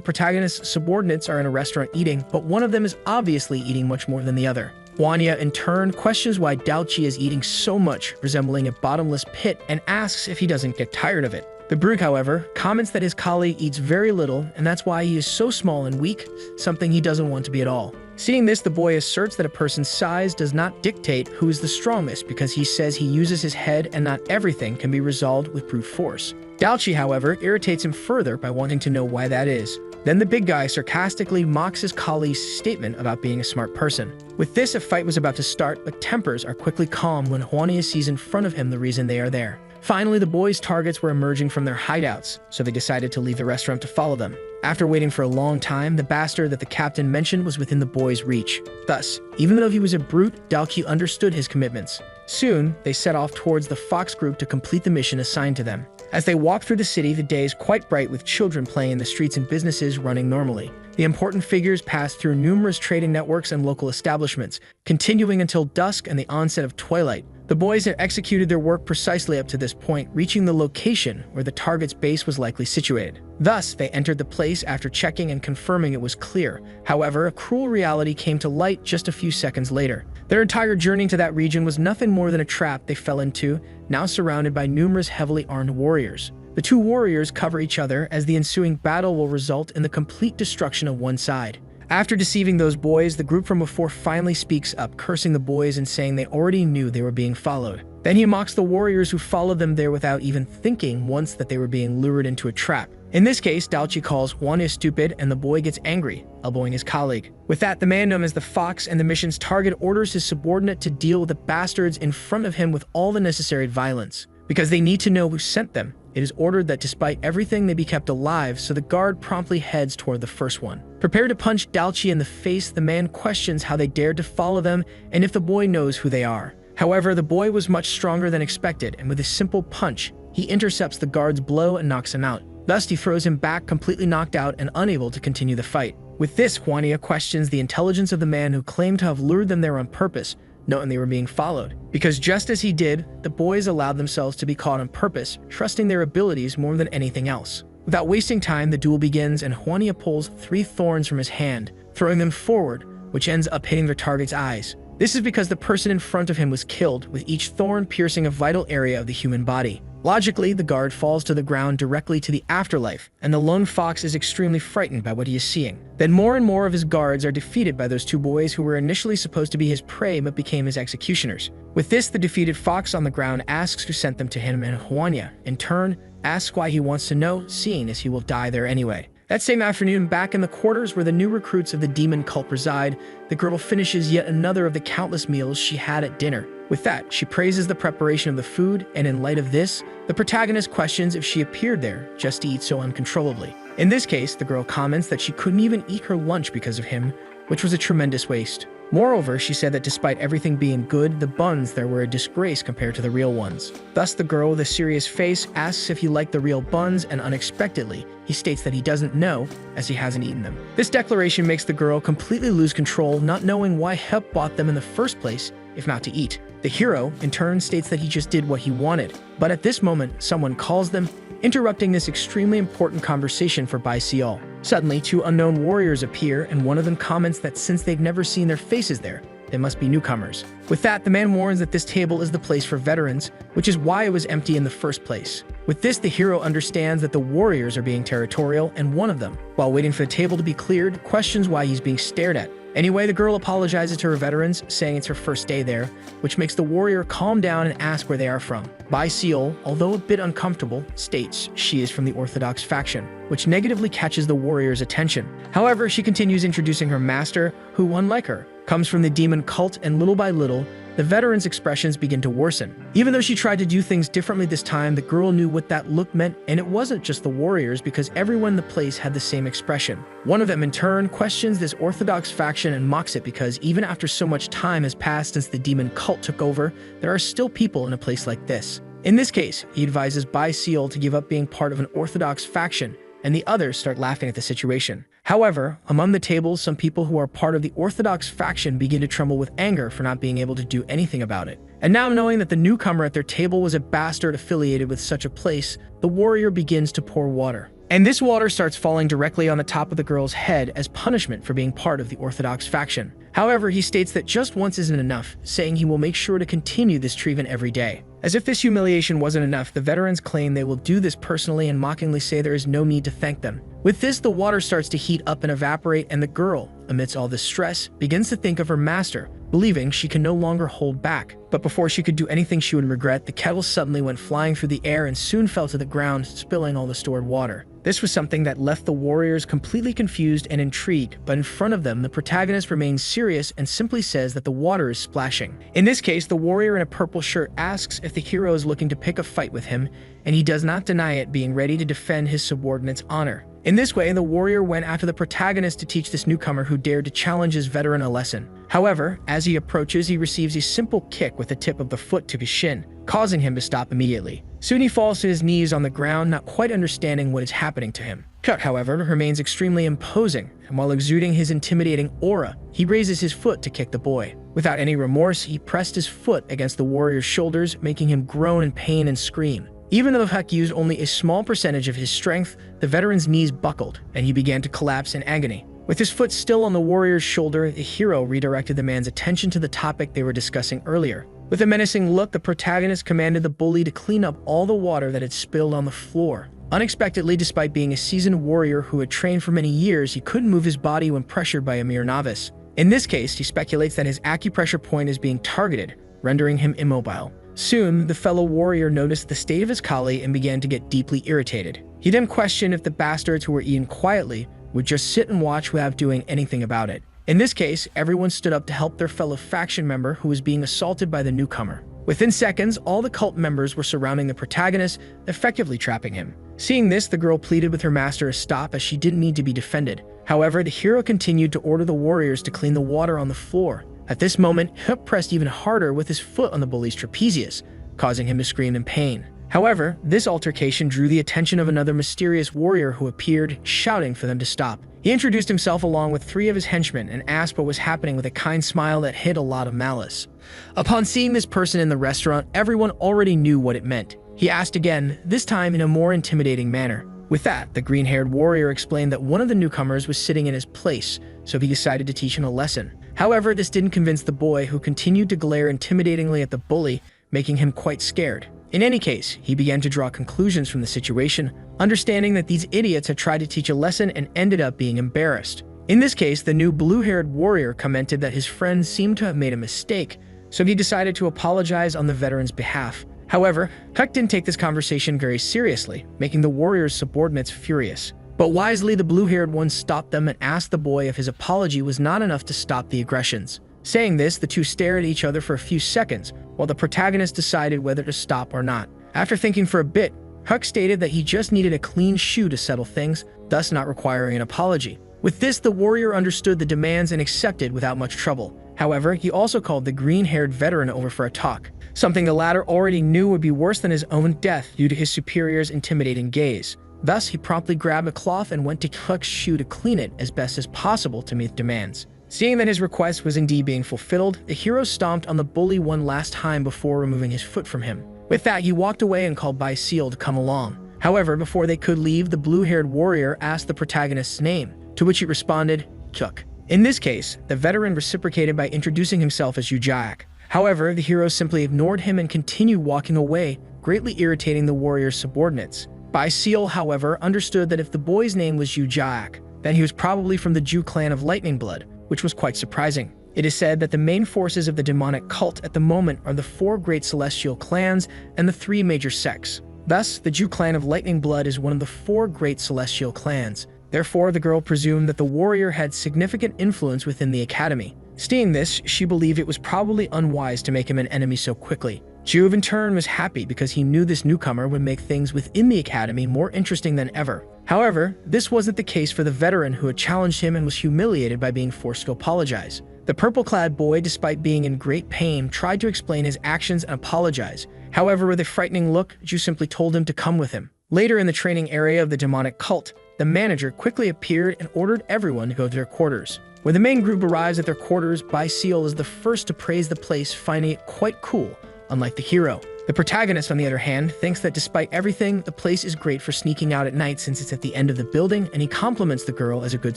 protagonist's subordinates are in a restaurant eating, but one of them is obviously eating much more than the other. Hwania, in turn, questions why Daochi is eating so much, resembling a bottomless pit, and asks if he doesn't get tired of it. The Brug, however, comments that his colleague eats very little, and that's why he is so small and weak, something he doesn't want to be at all. Seeing this, the boy asserts that a person's size does not dictate who is the strongest because he says he uses his head and not everything can be resolved with brute force. Daochi, however, irritates him further by wanting to know why that is. Then the big guy sarcastically mocks his colleague's statement about being a smart person. With this, a fight was about to start, but tempers are quickly calm when Hwania sees in front of him the reason they are there. Finally, the boys' targets were emerging from their hideouts, so they decided to leave the restaurant to follow them. After waiting for a long time, the bastard that the captain mentioned was within the boys' reach. Thus, even though he was a brute, Daochi understood his commitments. Soon, they set off towards the Fox group to complete the mission assigned to them. As they walk through the city, the day is quite bright with children playing in the streets and businesses running normally. The important figures pass through numerous trading networks and local establishments, continuing until dusk and the onset of twilight. The boys had executed their work precisely up to this point, reaching the location where the target's base was likely situated. Thus, they entered the place after checking and confirming it was clear. However, a cruel reality came to light just a few seconds later. Their entire journey to that region was nothing more than a trap they fell into, now surrounded by numerous heavily armed warriors. The two warriors cover each other as the ensuing battle will result in the complete destruction of one side. After deceiving those boys, the group from before finally speaks up, cursing the boys and saying they already knew they were being followed. Then he mocks the warriors who followed them there without even thinking once that they were being lured into a trap. In this case, Daochi calls Hwania stupid and the boy gets angry, elbowing his colleague. With that, the man known as the Fox and the mission's target orders his subordinate to deal with the bastards in front of him with all the necessary violence. Because they need to know who sent them, it is ordered that despite everything they be kept alive, so the guard promptly heads toward the first one. Prepared to punch Daochi in the face, the man questions how they dared to follow them and if the boy knows who they are. However, the boy was much stronger than expected, and with a simple punch, he intercepts the guard's blow and knocks him out. Thus, he throws him back, completely knocked out and unable to continue the fight. With this, Hwania questions the intelligence of the man who claimed to have lured them there on purpose, knowing they were being followed. Because just as he did, the boys allowed themselves to be caught on purpose, trusting their abilities more than anything else. Without wasting time, the duel begins and Hwania pulls 3 thorns from his hand, throwing them forward, which ends up hitting their target's eyes. This is because the person in front of him was killed, with each thorn piercing a vital area of the human body. Logically, the guard falls to the ground directly to the afterlife, and the lone fox is extremely frightened by what he is seeing. Then more and more of his guards are defeated by those two boys who were initially supposed to be his prey but became his executioners. With this, the defeated fox on the ground asks who sent them to him, and Huanya, in turn, asks why he wants to know, seeing as he will die there anyway. That same afternoon, back in the quarters where the new recruits of the demon cult reside, the girl finishes yet another of the countless meals she had at dinner. With that, she praises the preparation of the food, and in light of this, the protagonist questions if she appeared there just to eat so uncontrollably. In this case, the girl comments that she couldn't even eat her lunch because of him, which was a tremendous waste. Moreover, she said that despite everything being good, the buns there were a disgrace compared to the real ones. Thus, the girl with a serious face asks if he liked the real buns, and unexpectedly, he states that he doesn't know, as he hasn't eaten them. This declaration makes the girl completely lose control, not knowing why Hep bought them in the first place, if not to eat. The hero, in turn, states that he just did what he wanted. But at this moment, someone calls them, interrupting this extremely important conversation for Bai Seol. Suddenly, two unknown warriors appear, and one of them comments that since they've never seen their faces there, they must be newcomers. With that, the man warns that this table is the place for veterans, which is why it was empty in the first place. With this, the hero understands that the warriors are being territorial, and one of them, while waiting for the table to be cleared, questions why he's being stared at. Anyway, the girl apologizes to her veterans, saying it's her first day there, which makes the warrior calm down and ask where they are from. Bai Seol, although a bit uncomfortable, states she is from the Orthodox faction, which negatively catches the warrior's attention. However, she continues introducing her master, who, unlike her, comes from the demon cult, and little by little, the veteran's expressions begin to worsen. Even though she tried to do things differently this time, the girl knew what that look meant, and it wasn't just the warriors, because everyone in the place had the same expression. One of them, in turn, questions this Orthodox faction and mocks it because even after so much time has passed since the demon cult took over, there are still people in a place like this. In this case, he advises Bai Seol to give up being part of an Orthodox faction, and the others start laughing at the situation. However, among the tables, some people who are part of the Orthodox faction begin to tremble with anger for not being able to do anything about it. And now, knowing that the newcomer at their table was a bastard affiliated with such a place, the warrior begins to pour water. And this water starts falling directly on the top of the girl's head as punishment for being part of the Orthodox faction. However, he states that just once isn't enough, saying he will make sure to continue this treatment every day. As if this humiliation wasn't enough, the veterans claim they will do this personally and mockingly say there is no need to thank them. With this, the water starts to heat up and evaporate, and the girl, amidst all this stress, begins to think of her master, believing she can no longer hold back. But before she could do anything she would regret, the kettle suddenly went flying through the air and soon fell to the ground, spilling all the stored water. This was something that left the warriors completely confused and intrigued, but in front of them, the protagonist remains serious and simply says that the water is splashing. In this case, the warrior in a purple shirt asks if the hero is looking to pick a fight with him, and he does not deny it, being ready to defend his subordinate's honor. In this way, the warrior went after the protagonist to teach this newcomer who dared to challenge his veteran a lesson. However, as he approaches, he receives a simple kick with the tip of the foot to his shin, causing him to stop immediately. Soon he falls to his knees on the ground, not quite understanding what is happening to him. Chuck, however, remains extremely imposing, and while exuding his intimidating aura, he raises his foot to kick the boy. Without any remorse, he pressed his foot against the warrior's shoulders, making him groan in pain and scream. Even though Huck used only a small percentage of his strength, the veteran's knees buckled, and he began to collapse in agony. With his foot still on the warrior's shoulder, the hero redirected the man's attention to the topic they were discussing earlier. With a menacing look, the protagonist commanded the bully to clean up all the water that had spilled on the floor. Unexpectedly, despite being a seasoned warrior who had trained for many years, he couldn't move his body when pressured by a mere novice. In this case, he speculates that his acupressure point is being targeted, rendering him immobile. Soon, the fellow warrior noticed the state of his collie and began to get deeply irritated. He then questioned if the bastards who were eating quietly would just sit and watch without doing anything about it. In this case, everyone stood up to help their fellow faction member who was being assaulted by the newcomer. Within seconds, all the cult members were surrounding the protagonist, effectively trapping him. Seeing this, the girl pleaded with her master to stop as she didn't need to be defended. However, the hero continued to order the warriors to clean the water on the floor. At this moment, Hup pressed even harder with his foot on the bully's trapezius, causing him to scream in pain. However, this altercation drew the attention of another mysterious warrior who appeared, shouting for them to stop. He introduced himself along with 3 of his henchmen and asked what was happening with a kind smile that hid a lot of malice. Upon seeing this person in the restaurant, everyone already knew what it meant. He asked again, this time in a more intimidating manner. With that, the green-haired warrior explained that one of the newcomers was sitting in his place, so he decided to teach him a lesson. However, this didn't convince the boy, who continued to glare intimidatingly at the bully, making him quite scared. In any case, he began to draw conclusions from the situation, understanding that these idiots had tried to teach a lesson and ended up being embarrassed. In this case, the new blue-haired warrior commented that his friend seemed to have made a mistake, so he decided to apologize on the veteran's behalf. However, Huck didn't take this conversation very seriously, making the warrior's subordinates furious. But wisely, the blue-haired one stopped them and asked the boy if his apology was not enough to stop the aggressions. Saying this, the two stared at each other for a few seconds, while the protagonist decided whether to stop or not. After thinking for a bit, Huck stated that he just needed a clean shoe to settle things, thus not requiring an apology. With this, the warrior understood the demands and accepted without much trouble. However, he also called the green-haired veteran over for a talk, something the latter already knew would be worse than his own death due to his superior's intimidating gaze. Thus, he promptly grabbed a cloth and went to Huck's shoe to clean it as best as possible to meet demands. Seeing that his request was indeed being fulfilled, the hero stomped on the bully one last time before removing his foot from him. With that, he walked away and called Seal to come along. However, before they could leave, the blue-haired warrior asked the protagonist's name, to which he responded, Chuck. In this case, the veteran reciprocated by introducing himself as Ujak. However, the hero simply ignored him and continued walking away, greatly irritating the warrior's subordinates. Seal, however, understood that if the boy's name was Ujak, then he was probably from the Jew clan of Lightning Blood, which was quite surprising. It is said that the main forces of the demonic cult at the moment are the 4 great celestial clans and the 3 major sects. Thus, the Jew clan of Lightning Blood is one of the 4 great celestial clans. Therefore, the girl presumed that the warrior had significant influence within the academy. Seeing this, she believed it was probably unwise to make him an enemy so quickly. Juve, in turn, was happy because he knew this newcomer would make things within the academy more interesting than ever. However, this wasn't the case for the veteran who had challenged him and was humiliated by being forced to apologize. The purple-clad boy, despite being in great pain, tried to explain his actions and apologize. However, with a frightening look, Ju simply told him to come with him. Later in the training area of the demonic cult, the manager quickly appeared and ordered everyone to go to their quarters. When the main group arrives at their quarters, Seal is the first to praise the place, finding it quite cool, unlike the hero. The protagonist, on the other hand, thinks that despite everything, the place is great for sneaking out at night since it's at the end of the building, and he compliments the girl as a good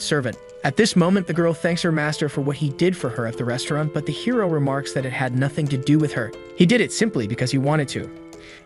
servant. At this moment, the girl thanks her master for what he did for her at the restaurant, but the hero remarks that it had nothing to do with her. He did it simply because he wanted to.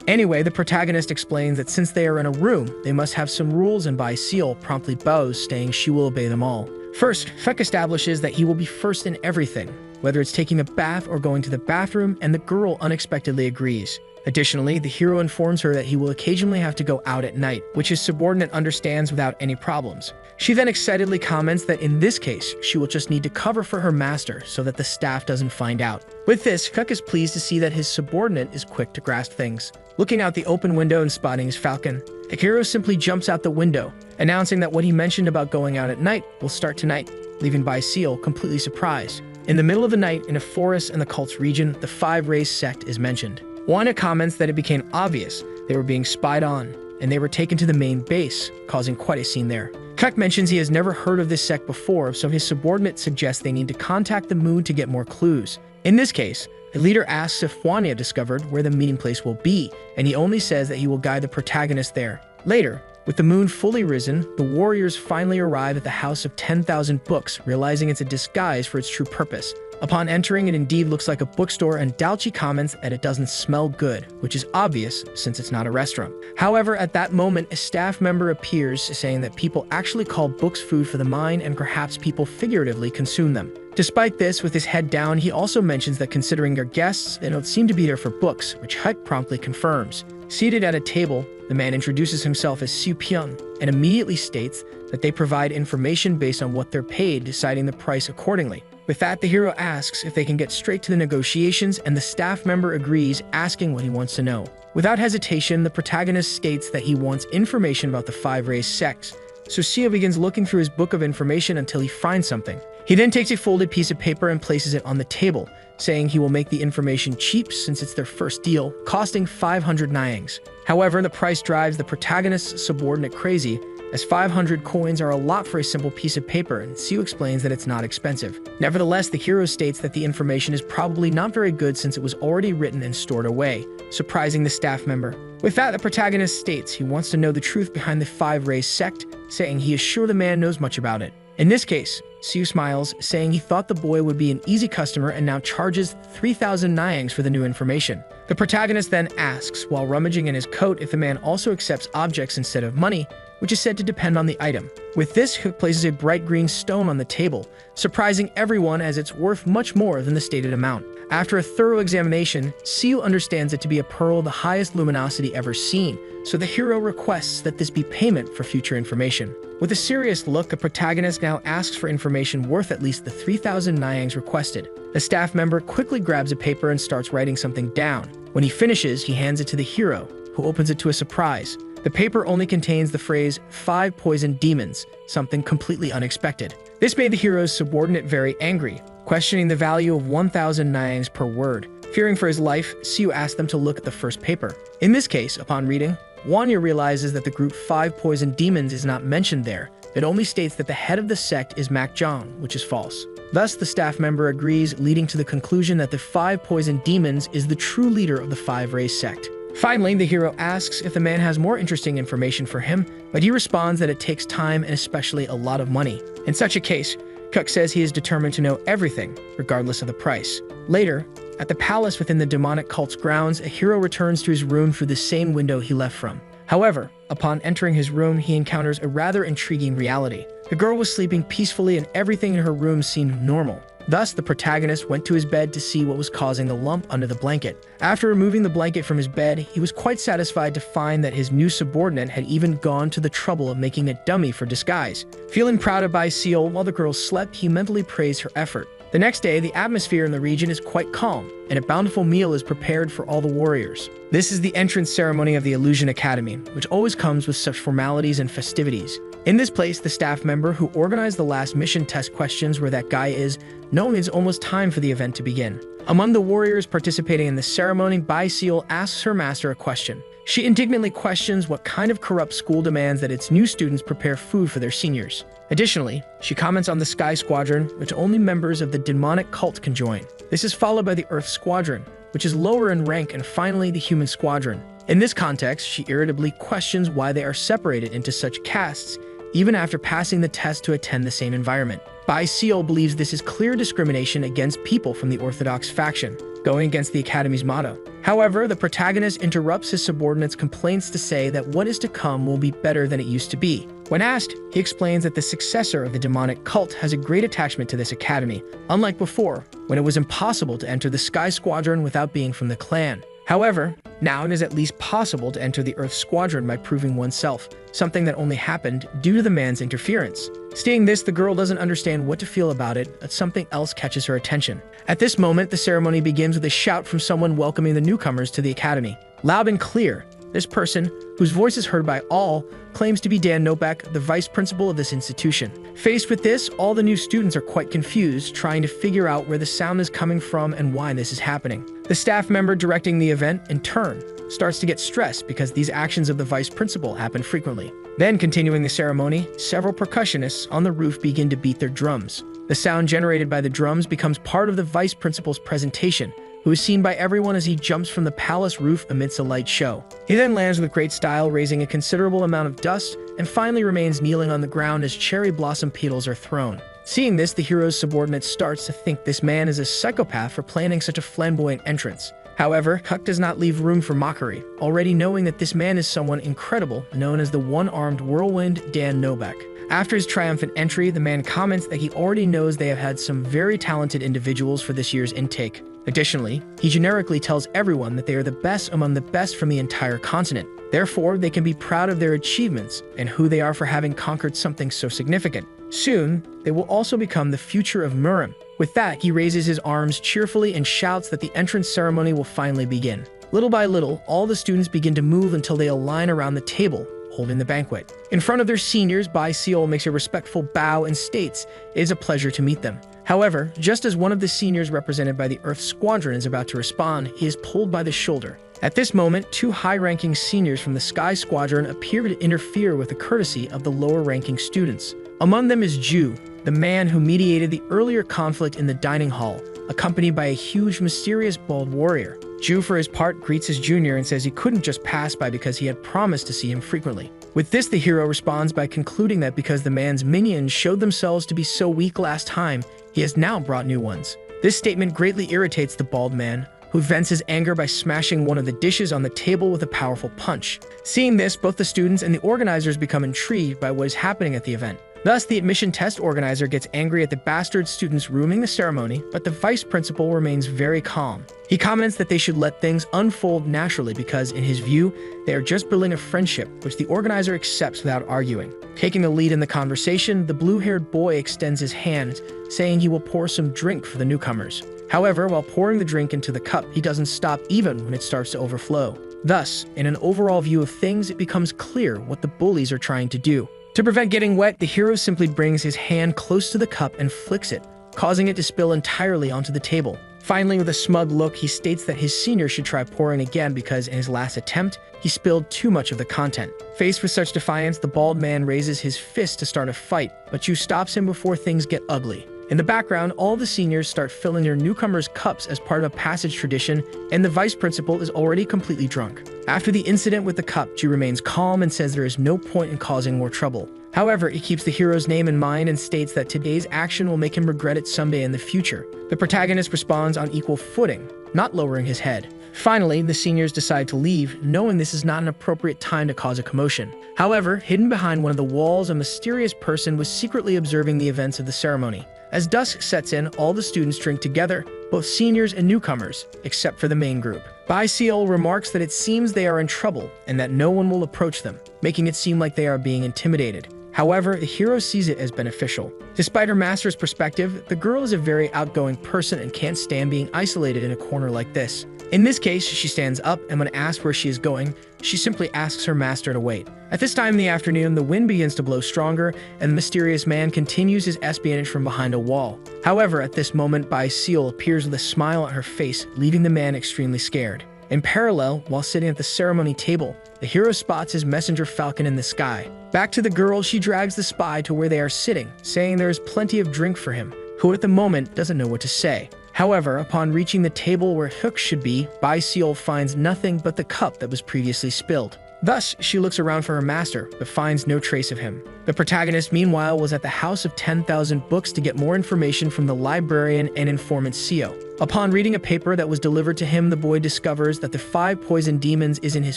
Anyway, the protagonist explains that since they are in a room, they must have some rules, and Seal promptly bows, saying she will obey them all. First, Feck establishes that he will be first in everything, whether it's taking a bath or going to the bathroom, and the girl unexpectedly agrees. Additionally, the hero informs her that he will occasionally have to go out at night, which his subordinate understands without any problems. She then excitedly comments that in this case, she will just need to cover for her master so that the staff doesn't find out. With this, Feck is pleased to see that his subordinate is quick to grasp things. Looking out the open window and spotting his falcon, the hero simply jumps out the window, announcing that what he mentioned about going out at night will start tonight, leaving Seal completely surprised. In the middle of the night, in a forest in the cult's region, the 5-race sect is mentioned. Wanda comments that it became obvious they were being spied on, and they were taken to the main base, causing quite a scene there. Kuk mentions he has never heard of this sect before, so his subordinate suggests they need to contact the moon to get more clues. In this case, the leader asks if Wanya discovered where the meeting place will be, and he only says that he will guide the protagonist there. Later, with the moon fully risen, the warriors finally arrive at the House of 10,000 Books, realizing it's a disguise for its true purpose. Upon entering, it indeed looks like a bookstore, and Dalchi comments that it doesn't smell good, which is obvious since it's not a restaurant. However, at that moment, a staff member appears saying that people actually call books food for the mind, and perhaps people figuratively consume them. Despite this, with his head down, he also mentions that considering their guests, they don't seem to be there for books, which Huck promptly confirms. Seated at a table, the man introduces himself as Siu Pyung and immediately states that they provide information based on what they're paid, deciding the price accordingly. With that, the hero asks if they can get straight to the negotiations, and the staff member agrees, asking what he wants to know. Without hesitation, the protagonist states that he wants information about the 5-race sects, so Sia begins looking through his book of information until he finds something. He then takes a folded piece of paper and places it on the table, saying he will make the information cheap since it's their first deal, costing 500 Nyangs. However, the price drives the protagonist's subordinate crazy, as 500 coins are a lot for a simple piece of paper, and Siu explains that it's not expensive. Nevertheless, the hero states that the information is probably not very good since it was already written and stored away, surprising the staff member. With that, the protagonist states he wants to know the truth behind the 5-race sect, saying he is sure the man knows much about it. In this case, Siu smiles, saying he thought the boy would be an easy customer and now charges 3,000 nyangs for the new information. The protagonist then asks, while rummaging in his coat, if the man also accepts objects instead of money, which is said to depend on the item. With this, he places a bright green stone on the table, surprising everyone as it's worth much more than the stated amount. After a thorough examination, Siu understands it to be a pearl the highest luminosity ever seen, so the hero requests that this be payment for future information. With a serious look, the protagonist now asks for information worth at least the 3,000 nyangs requested. The staff member quickly grabs a paper and starts writing something down. When he finishes, he hands it to the hero, who opens it to a surprise. The paper only contains the phrase, 5 poisoned demons, something completely unexpected. This made the hero's subordinate very angry, questioning the value of 1,000 nyangs per word. Fearing for his life, Siu asked them to look at the first paper. In this case, upon reading, Wanya realizes that the group 5 poisoned demons is not mentioned there. It only states that the head of the sect is Makjong, which is false. Thus, the staff member agrees, leading to the conclusion that the 5 poisoned demons is the true leader of the 5-race sect. Finally, the hero asks if the man has more interesting information for him, but he responds that it takes time and especially a lot of money. In such a case, Cook says he is determined to know everything, regardless of the price. Later, at the palace within the demonic cult's grounds, a hero returns to his room through the same window he left from. However, upon entering his room, he encounters a rather intriguing reality. The girl was sleeping peacefully and everything in her room seemed normal. Thus, the protagonist went to his bed to see what was causing the lump under the blanket. After removing the blanket from his bed, he was quite satisfied to find that his new subordinate had even gone to the trouble of making a dummy for disguise. Feeling proud of Bai Seal while the girl slept, he mentally praised her effort. The next day, the atmosphere in the region is quite calm, and a bountiful meal is prepared for all the warriors. This is the entrance ceremony of the Illusion Academy, which always comes with such formalities and festivities. In this place, the staff member who organized the last mission test questions where that guy is, knowing it's almost time for the event to begin. Among the warriors participating in the ceremony, Bai Seal asks her master a question. She indignantly questions what kind of corrupt school demands that its new students prepare food for their seniors. Additionally, she comments on the Sky Squadron, which only members of the demonic cult can join. This is followed by the Earth Squadron, which is lower in rank, and finally the Human Squadron. In this context, she irritably questions why they are separated into such castes, even after passing the test to attend the same environment. Bai Seal believes this is clear discrimination against people from the Orthodox faction, going against the Academy's motto. However, the protagonist interrupts his subordinate's complaints to say that what is to come will be better than it used to be. When asked, he explains that the successor of the demonic cult has a great attachment to this academy, unlike before, when it was impossible to enter the Sky Squadron without being from the clan. However, now it is at least possible to enter the Earth Squadron by proving oneself, something that only happened due to the man's interference. Seeing this, the girl doesn't understand what to feel about it, but something else catches her attention. At this moment, the ceremony begins with a shout from someone welcoming the newcomers to the academy. Loud and clear, this person, whose voice is heard by all, claims to be Dan Novak, the vice principal of this institution. Faced with this, all the new students are quite confused, trying to figure out where the sound is coming from and why this is happening. The staff member directing the event, in turn, starts to get stressed because these actions of the vice principal happen frequently. Then, continuing the ceremony, several percussionists on the roof begin to beat their drums. The sound generated by the drums becomes part of the vice principal's presentation, who is seen by everyone as he jumps from the palace roof amidst a light show. He then lands with great style, raising a considerable amount of dust, and finally remains kneeling on the ground as cherry blossom petals are thrown. Seeing this, the hero's subordinate starts to think this man is a psychopath for planning such a flamboyant entrance. However, Huck does not leave room for mockery, already knowing that this man is someone incredible, known as the one-armed whirlwind Dan Novak. After his triumphant entry, the man comments that he already knows they have had some very talented individuals for this year's intake. Additionally, he generically tells everyone that they are the best among the best from the entire continent. Therefore, they can be proud of their achievements and who they are for having conquered something so significant. Soon, they will also become the future of Murim. With that, he raises his arms cheerfully and shouts that the entrance ceremony will finally begin. Little by little, all the students begin to move until they align around the table, holding the banquet. In front of their seniors, Bai Seal makes a respectful bow and states it is a pleasure to meet them. However, just as one of the seniors represented by the Earth Squadron is about to respond, he is pulled by the shoulder. At this moment, two high-ranking seniors from the Sky Squadron appear to interfere with the courtesy of the lower-ranking students. Among them is Ju, the man who mediated the earlier conflict in the dining hall, accompanied by a huge, mysterious, bald warrior. Ju, for his part, greets his junior and says he couldn't just pass by because he had promised to see him frequently. With this, the hero responds by concluding that because the man's minions showed themselves to be so weak last time, he has now brought new ones. This statement greatly irritates the bald man, who vents his anger by smashing one of the dishes on the table with a powerful punch. Seeing this, both the students and the organizers become intrigued by what is happening at the event. Thus, the admission test organizer gets angry at the bastard students ruining the ceremony, but the vice principal remains very calm. He comments that they should let things unfold naturally because, in his view, they are just building a friendship, which the organizer accepts without arguing. Taking the lead in the conversation, the blue-haired boy extends his hand, saying he will pour some drink for the newcomers. However, while pouring the drink into the cup, he doesn't stop even when it starts to overflow. Thus, in an overall view of things, it becomes clear what the bullies are trying to do. To prevent getting wet, the hero simply brings his hand close to the cup and flicks it, causing it to spill entirely onto the table. Finally, with a smug look, he states that his senior should try pouring again because in his last attempt, he spilled too much of the content. Faced with such defiance, the bald man raises his fist to start a fight, but Chu stops him before things get ugly. In the background, all the seniors start filling their newcomers' cups as part of a passage tradition, and the vice principal is already completely drunk. After the incident with the cup, Chu remains calm and says there is no point in causing more trouble. However, he keeps the hero's name in mind and states that today's action will make him regret it someday in the future. The protagonist responds on equal footing, not lowering his head. Finally, the seniors decide to leave, knowing this is not an appropriate time to cause a commotion. However, hidden behind one of the walls, a mysterious person was secretly observing the events of the ceremony. As dusk sets in, all the students drink together, both seniors and newcomers, except for the main group. Bai Seal remarks that it seems they are in trouble and that no one will approach them, making it seem like they are being intimidated. However, the hero sees it as beneficial. Despite her master's perspective, the girl is a very outgoing person and can't stand being isolated in a corner like this. In this case, she stands up, and when asked where she is going, she simply asks her master to wait. At this time in the afternoon, the wind begins to blow stronger, and the mysterious man continues his espionage from behind a wall. However, at this moment, Bai Seal appears with a smile on her face, leaving the man extremely scared. In parallel, while sitting at the ceremony table, the hero spots his messenger falcon in the sky. Back to the girl, she drags the spy to where they are sitting, saying there is plenty of drink for him, who at the moment doesn't know what to say. However, upon reaching the table where Hook should be, Bai Seal finds nothing but the cup that was previously spilled. Thus, she looks around for her master, but finds no trace of him. The protagonist, meanwhile, was at the House of 10,000 Books to get more information from the librarian and informant Seo. Upon reading a paper that was delivered to him, the boy discovers that the 5 poison demons is in his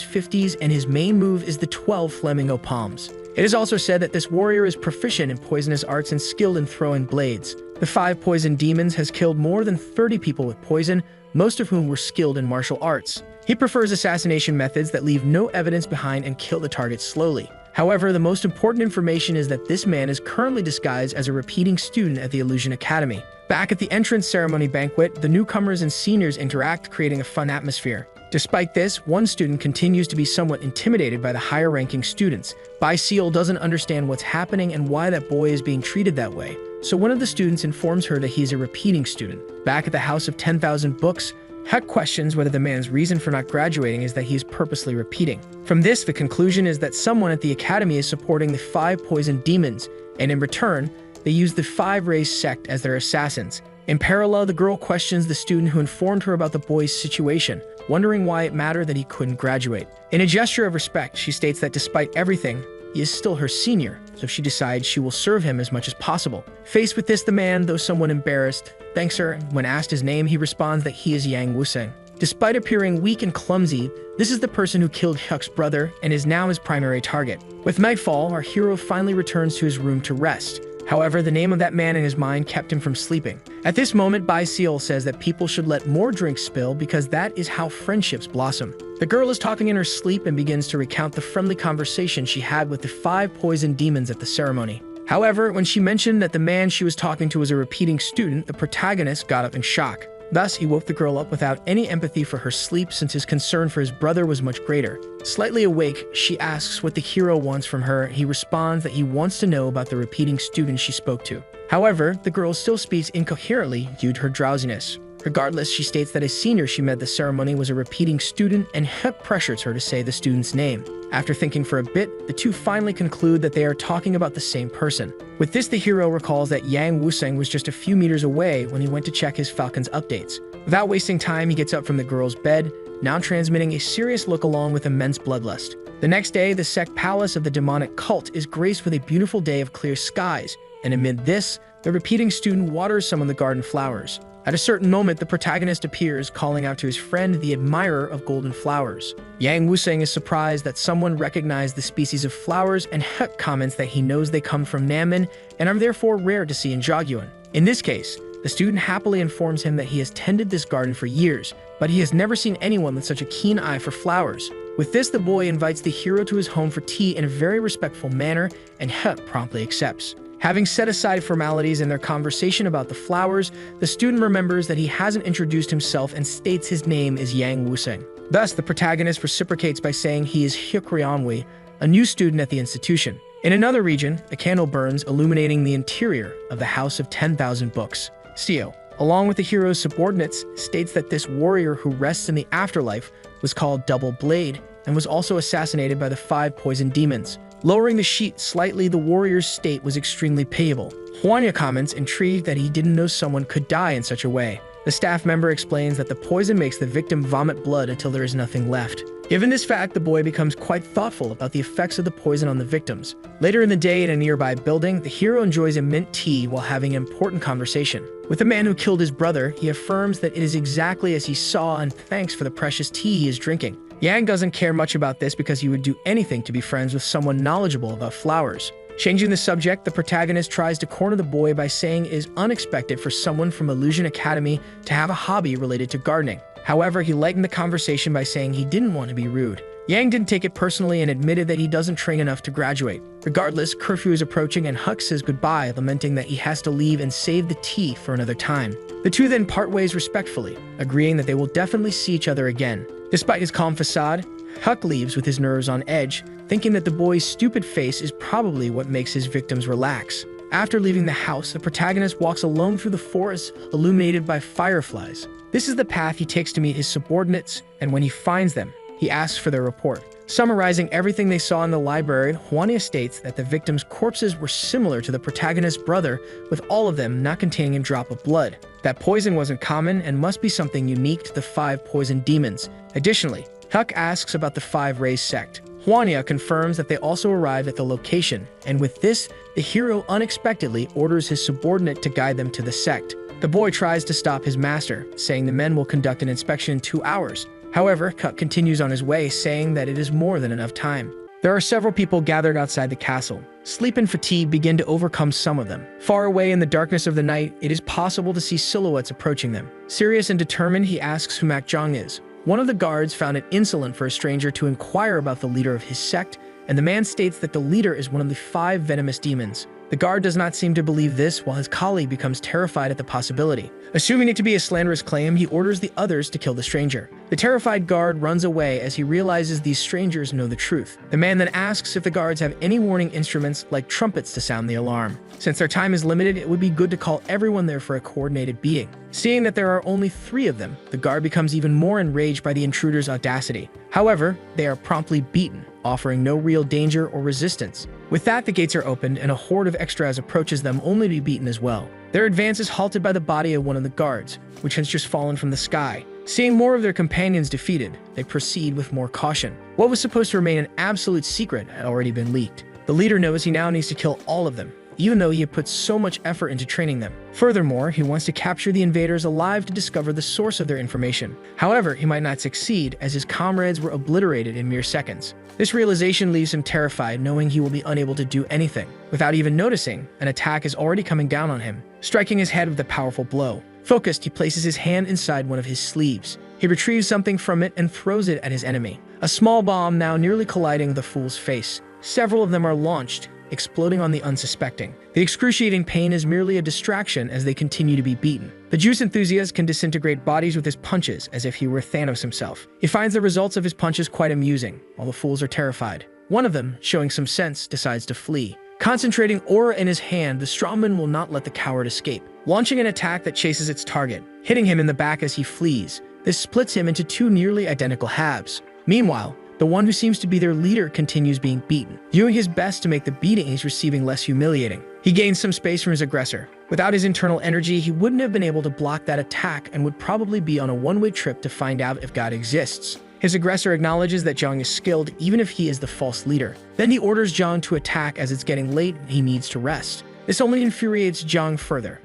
50s and his main move is the 12 flamingo palms. It is also said that this warrior is proficient in poisonous arts and skilled in throwing blades. The 5 poison demons has killed more than 30 people with poison, most of whom were skilled in martial arts. He prefers assassination methods that leave no evidence behind and kill the target slowly. However, the most important information is that this man is currently disguised as a repeating student at the Illusion Academy. Back at the entrance ceremony banquet, the newcomers and seniors interact, creating a fun atmosphere. Despite this, one student continues to be somewhat intimidated by the higher-ranking students. Bai Seal doesn't understand what's happening and why that boy is being treated that way, so one of the students informs her that he's a repeating student. Back at the House of 10,000 Books, Huck questions whether the man's reason for not graduating is that he is purposely repeating. From this, the conclusion is that someone at the academy is supporting the 5 poison demons, and in return, they use the 5 raised sect as their assassins. In parallel, the girl questions the student who informed her about the boy's situation, wondering why it mattered that he couldn't graduate. In a gesture of respect, she states that despite everything, he is still her senior, so she decides she will serve him as much as possible. Faced with this, the man, though somewhat embarrassed, thanks her. When asked his name, he responds that he is Yang Wuseng. Despite appearing weak and clumsy, this is the person who killed Hyuk's brother and is now his primary target. With nightfall, our hero finally returns to his room to rest. However, the name of that man in his mind kept him from sleeping. At this moment, Bai Seal says that people should let more drinks spill because that is how friendships blossom. The girl is talking in her sleep and begins to recount the friendly conversation she had with the 5 poison demons at the ceremony. However, when she mentioned that the man she was talking to was a repeating student, the protagonist got up in shock. Thus, he woke the girl up without any empathy for her sleep since his concern for his brother was much greater. Slightly awake, she asks what the hero wants from her. He responds that he wants to know about the repeating student she spoke to. However, the girl still speaks incoherently due to her drowsiness. Regardless, she states that a senior she met at the ceremony was a repeating student and Huck pressures her to say the student's name. After thinking for a bit, the two finally conclude that they are talking about the same person. With this, the hero recalls that Yang Wuseng was just a few meters away when he went to check his falcon's updates. Without wasting time, he gets up from the girl's bed, now transmitting a serious look along with immense bloodlust. The next day, the SECT palace of the demonic cult is graced with a beautiful day of clear skies, and amid this, the repeating student waters some of the garden flowers. At a certain moment, the protagonist appears, calling out to his friend, the admirer of golden flowers. Yang Wuseng is surprised that someone recognized the species of flowers, and Hek comments that he knows they come from Nanmen and are therefore rare to see in Jogyuan. In this case, the student happily informs him that he has tended this garden for years, but he has never seen anyone with such a keen eye for flowers. With this, the boy invites the hero to his home for tea in a very respectful manner, and Hek promptly accepts. Having set aside formalities in their conversation about the flowers, the student remembers that he hasn't introduced himself and states his name is Yang Wuseng. Thus, the protagonist reciprocates by saying he is Hyuk Ryeonwi, a new student at the institution. In another region, a candle burns, illuminating the interior of the House of 10,000 Books. Seo, along with the hero's subordinates, states that this warrior who rests in the afterlife was called Double Blade and was also assassinated by the 5 poison demons. Lowering the sheet slightly, the warrior's state was extremely pitiable. Hwanya comments, intrigued that he didn't know someone could die in such a way. The staff member explains that the poison makes the victim vomit blood until there is nothing left. Given this fact, the boy becomes quite thoughtful about the effects of the poison on the victims. Later in the day, in a nearby building, the hero enjoys a mint tea while having an important conversation. With the man who killed his brother, he affirms that it is exactly as he saw and thanks for the precious tea he is drinking. Yang doesn't care much about this because he would do anything to be friends with someone knowledgeable about flowers. Changing the subject, the protagonist tries to corner the boy by saying it is unexpected for someone from Illusion Academy to have a hobby related to gardening. However, he lightened the conversation by saying he didn't want to be rude. Yang didn't take it personally and admitted that he doesn't train enough to graduate. Regardless, curfew is approaching and Huck says goodbye, lamenting that he has to leave and save the tea for another time. The two then part ways respectfully, agreeing that they will definitely see each other again. Despite his calm facade, Huck leaves with his nerves on edge, thinking that the boy's stupid face is probably what makes his victims relax. After leaving the house, the protagonist walks alone through the forest, illuminated by fireflies. This is the path he takes to meet his subordinates, and when he finds them, he asks for their report. Summarizing everything they saw in the library, Hwanya states that the victims' corpses were similar to the protagonist's brother, with all of them not containing a drop of blood. That poison wasn't common and must be something unique to the 5 poison demons. Additionally, Huck asks about the 5 raised sect. Hwanya confirms that they also arrived at the location, and with this, the hero unexpectedly orders his subordinate to guide them to the sect. The boy tries to stop his master, saying the men will conduct an inspection in 2 hours. However, Huck continues on his way, saying that it is more than enough time. There are several people gathered outside the castle. Sleep and fatigue begin to overcome some of them. Far away in the darkness of the night, it is possible to see silhouettes approaching them. Serious and determined, he asks who Mak Jong is. One of the guards found it insolent for a stranger to inquire about the leader of his sect, and the man states that the leader is one of the 5 venomous demons. The guard does not seem to believe this, while his colleague becomes terrified at the possibility. Assuming it to be a slanderous claim, he orders the others to kill the stranger. The terrified guard runs away as he realizes these strangers know the truth. The man then asks if the guards have any warning instruments like trumpets to sound the alarm. Since their time is limited, it would be good to call everyone there for a coordinated beating. Seeing that there are only 3 of them, the guard becomes even more enraged by the intruder's audacity. However, they are promptly beaten, offering no real danger or resistance. With that, the gates are opened and a horde of extras approaches them, only to be beaten as well. Their advance is halted by the body of one of the guards, which has just fallen from the sky. Seeing more of their companions defeated, they proceed with more caution. What was supposed to remain an absolute secret had already been leaked. The leader knows he now needs to kill all of them, even though he had put so much effort into training them. Furthermore, he wants to capture the invaders alive to discover the source of their information. However, he might not succeed, as his comrades were obliterated in mere seconds. This realization leaves him terrified, knowing he will be unable to do anything. Without even noticing, an attack is already coming down on him, striking his head with a powerful blow. Focused, he places his hand inside one of his sleeves. He retrieves something from it and throws it at his enemy. A small bomb now nearly colliding the fool's face. Several of them are launched, exploding on the unsuspecting. The excruciating pain is merely a distraction as they continue to be beaten. The juice enthusiast can disintegrate bodies with his punches as if he were Thanos himself. He finds the results of his punches quite amusing, while the fools are terrified. One of them, showing some sense, decides to flee. Concentrating aura in his hand, the strongman will not let the coward escape, launching an attack that chases its target, hitting him in the back as he flees. This splits him into 2 nearly identical halves. Meanwhile, the one who seems to be their leader continues being beaten, doing his best to make the beating he's receiving less humiliating. He gains some space from his aggressor, Without his internal energy, he wouldn't have been able to block that attack and would probably be on a one-way trip to find out if God exists. His aggressor acknowledges that Zhang is skilled even if he is the false leader. Then he orders Zhang to attack as it's getting late and he needs to rest. This only infuriates Zhang further.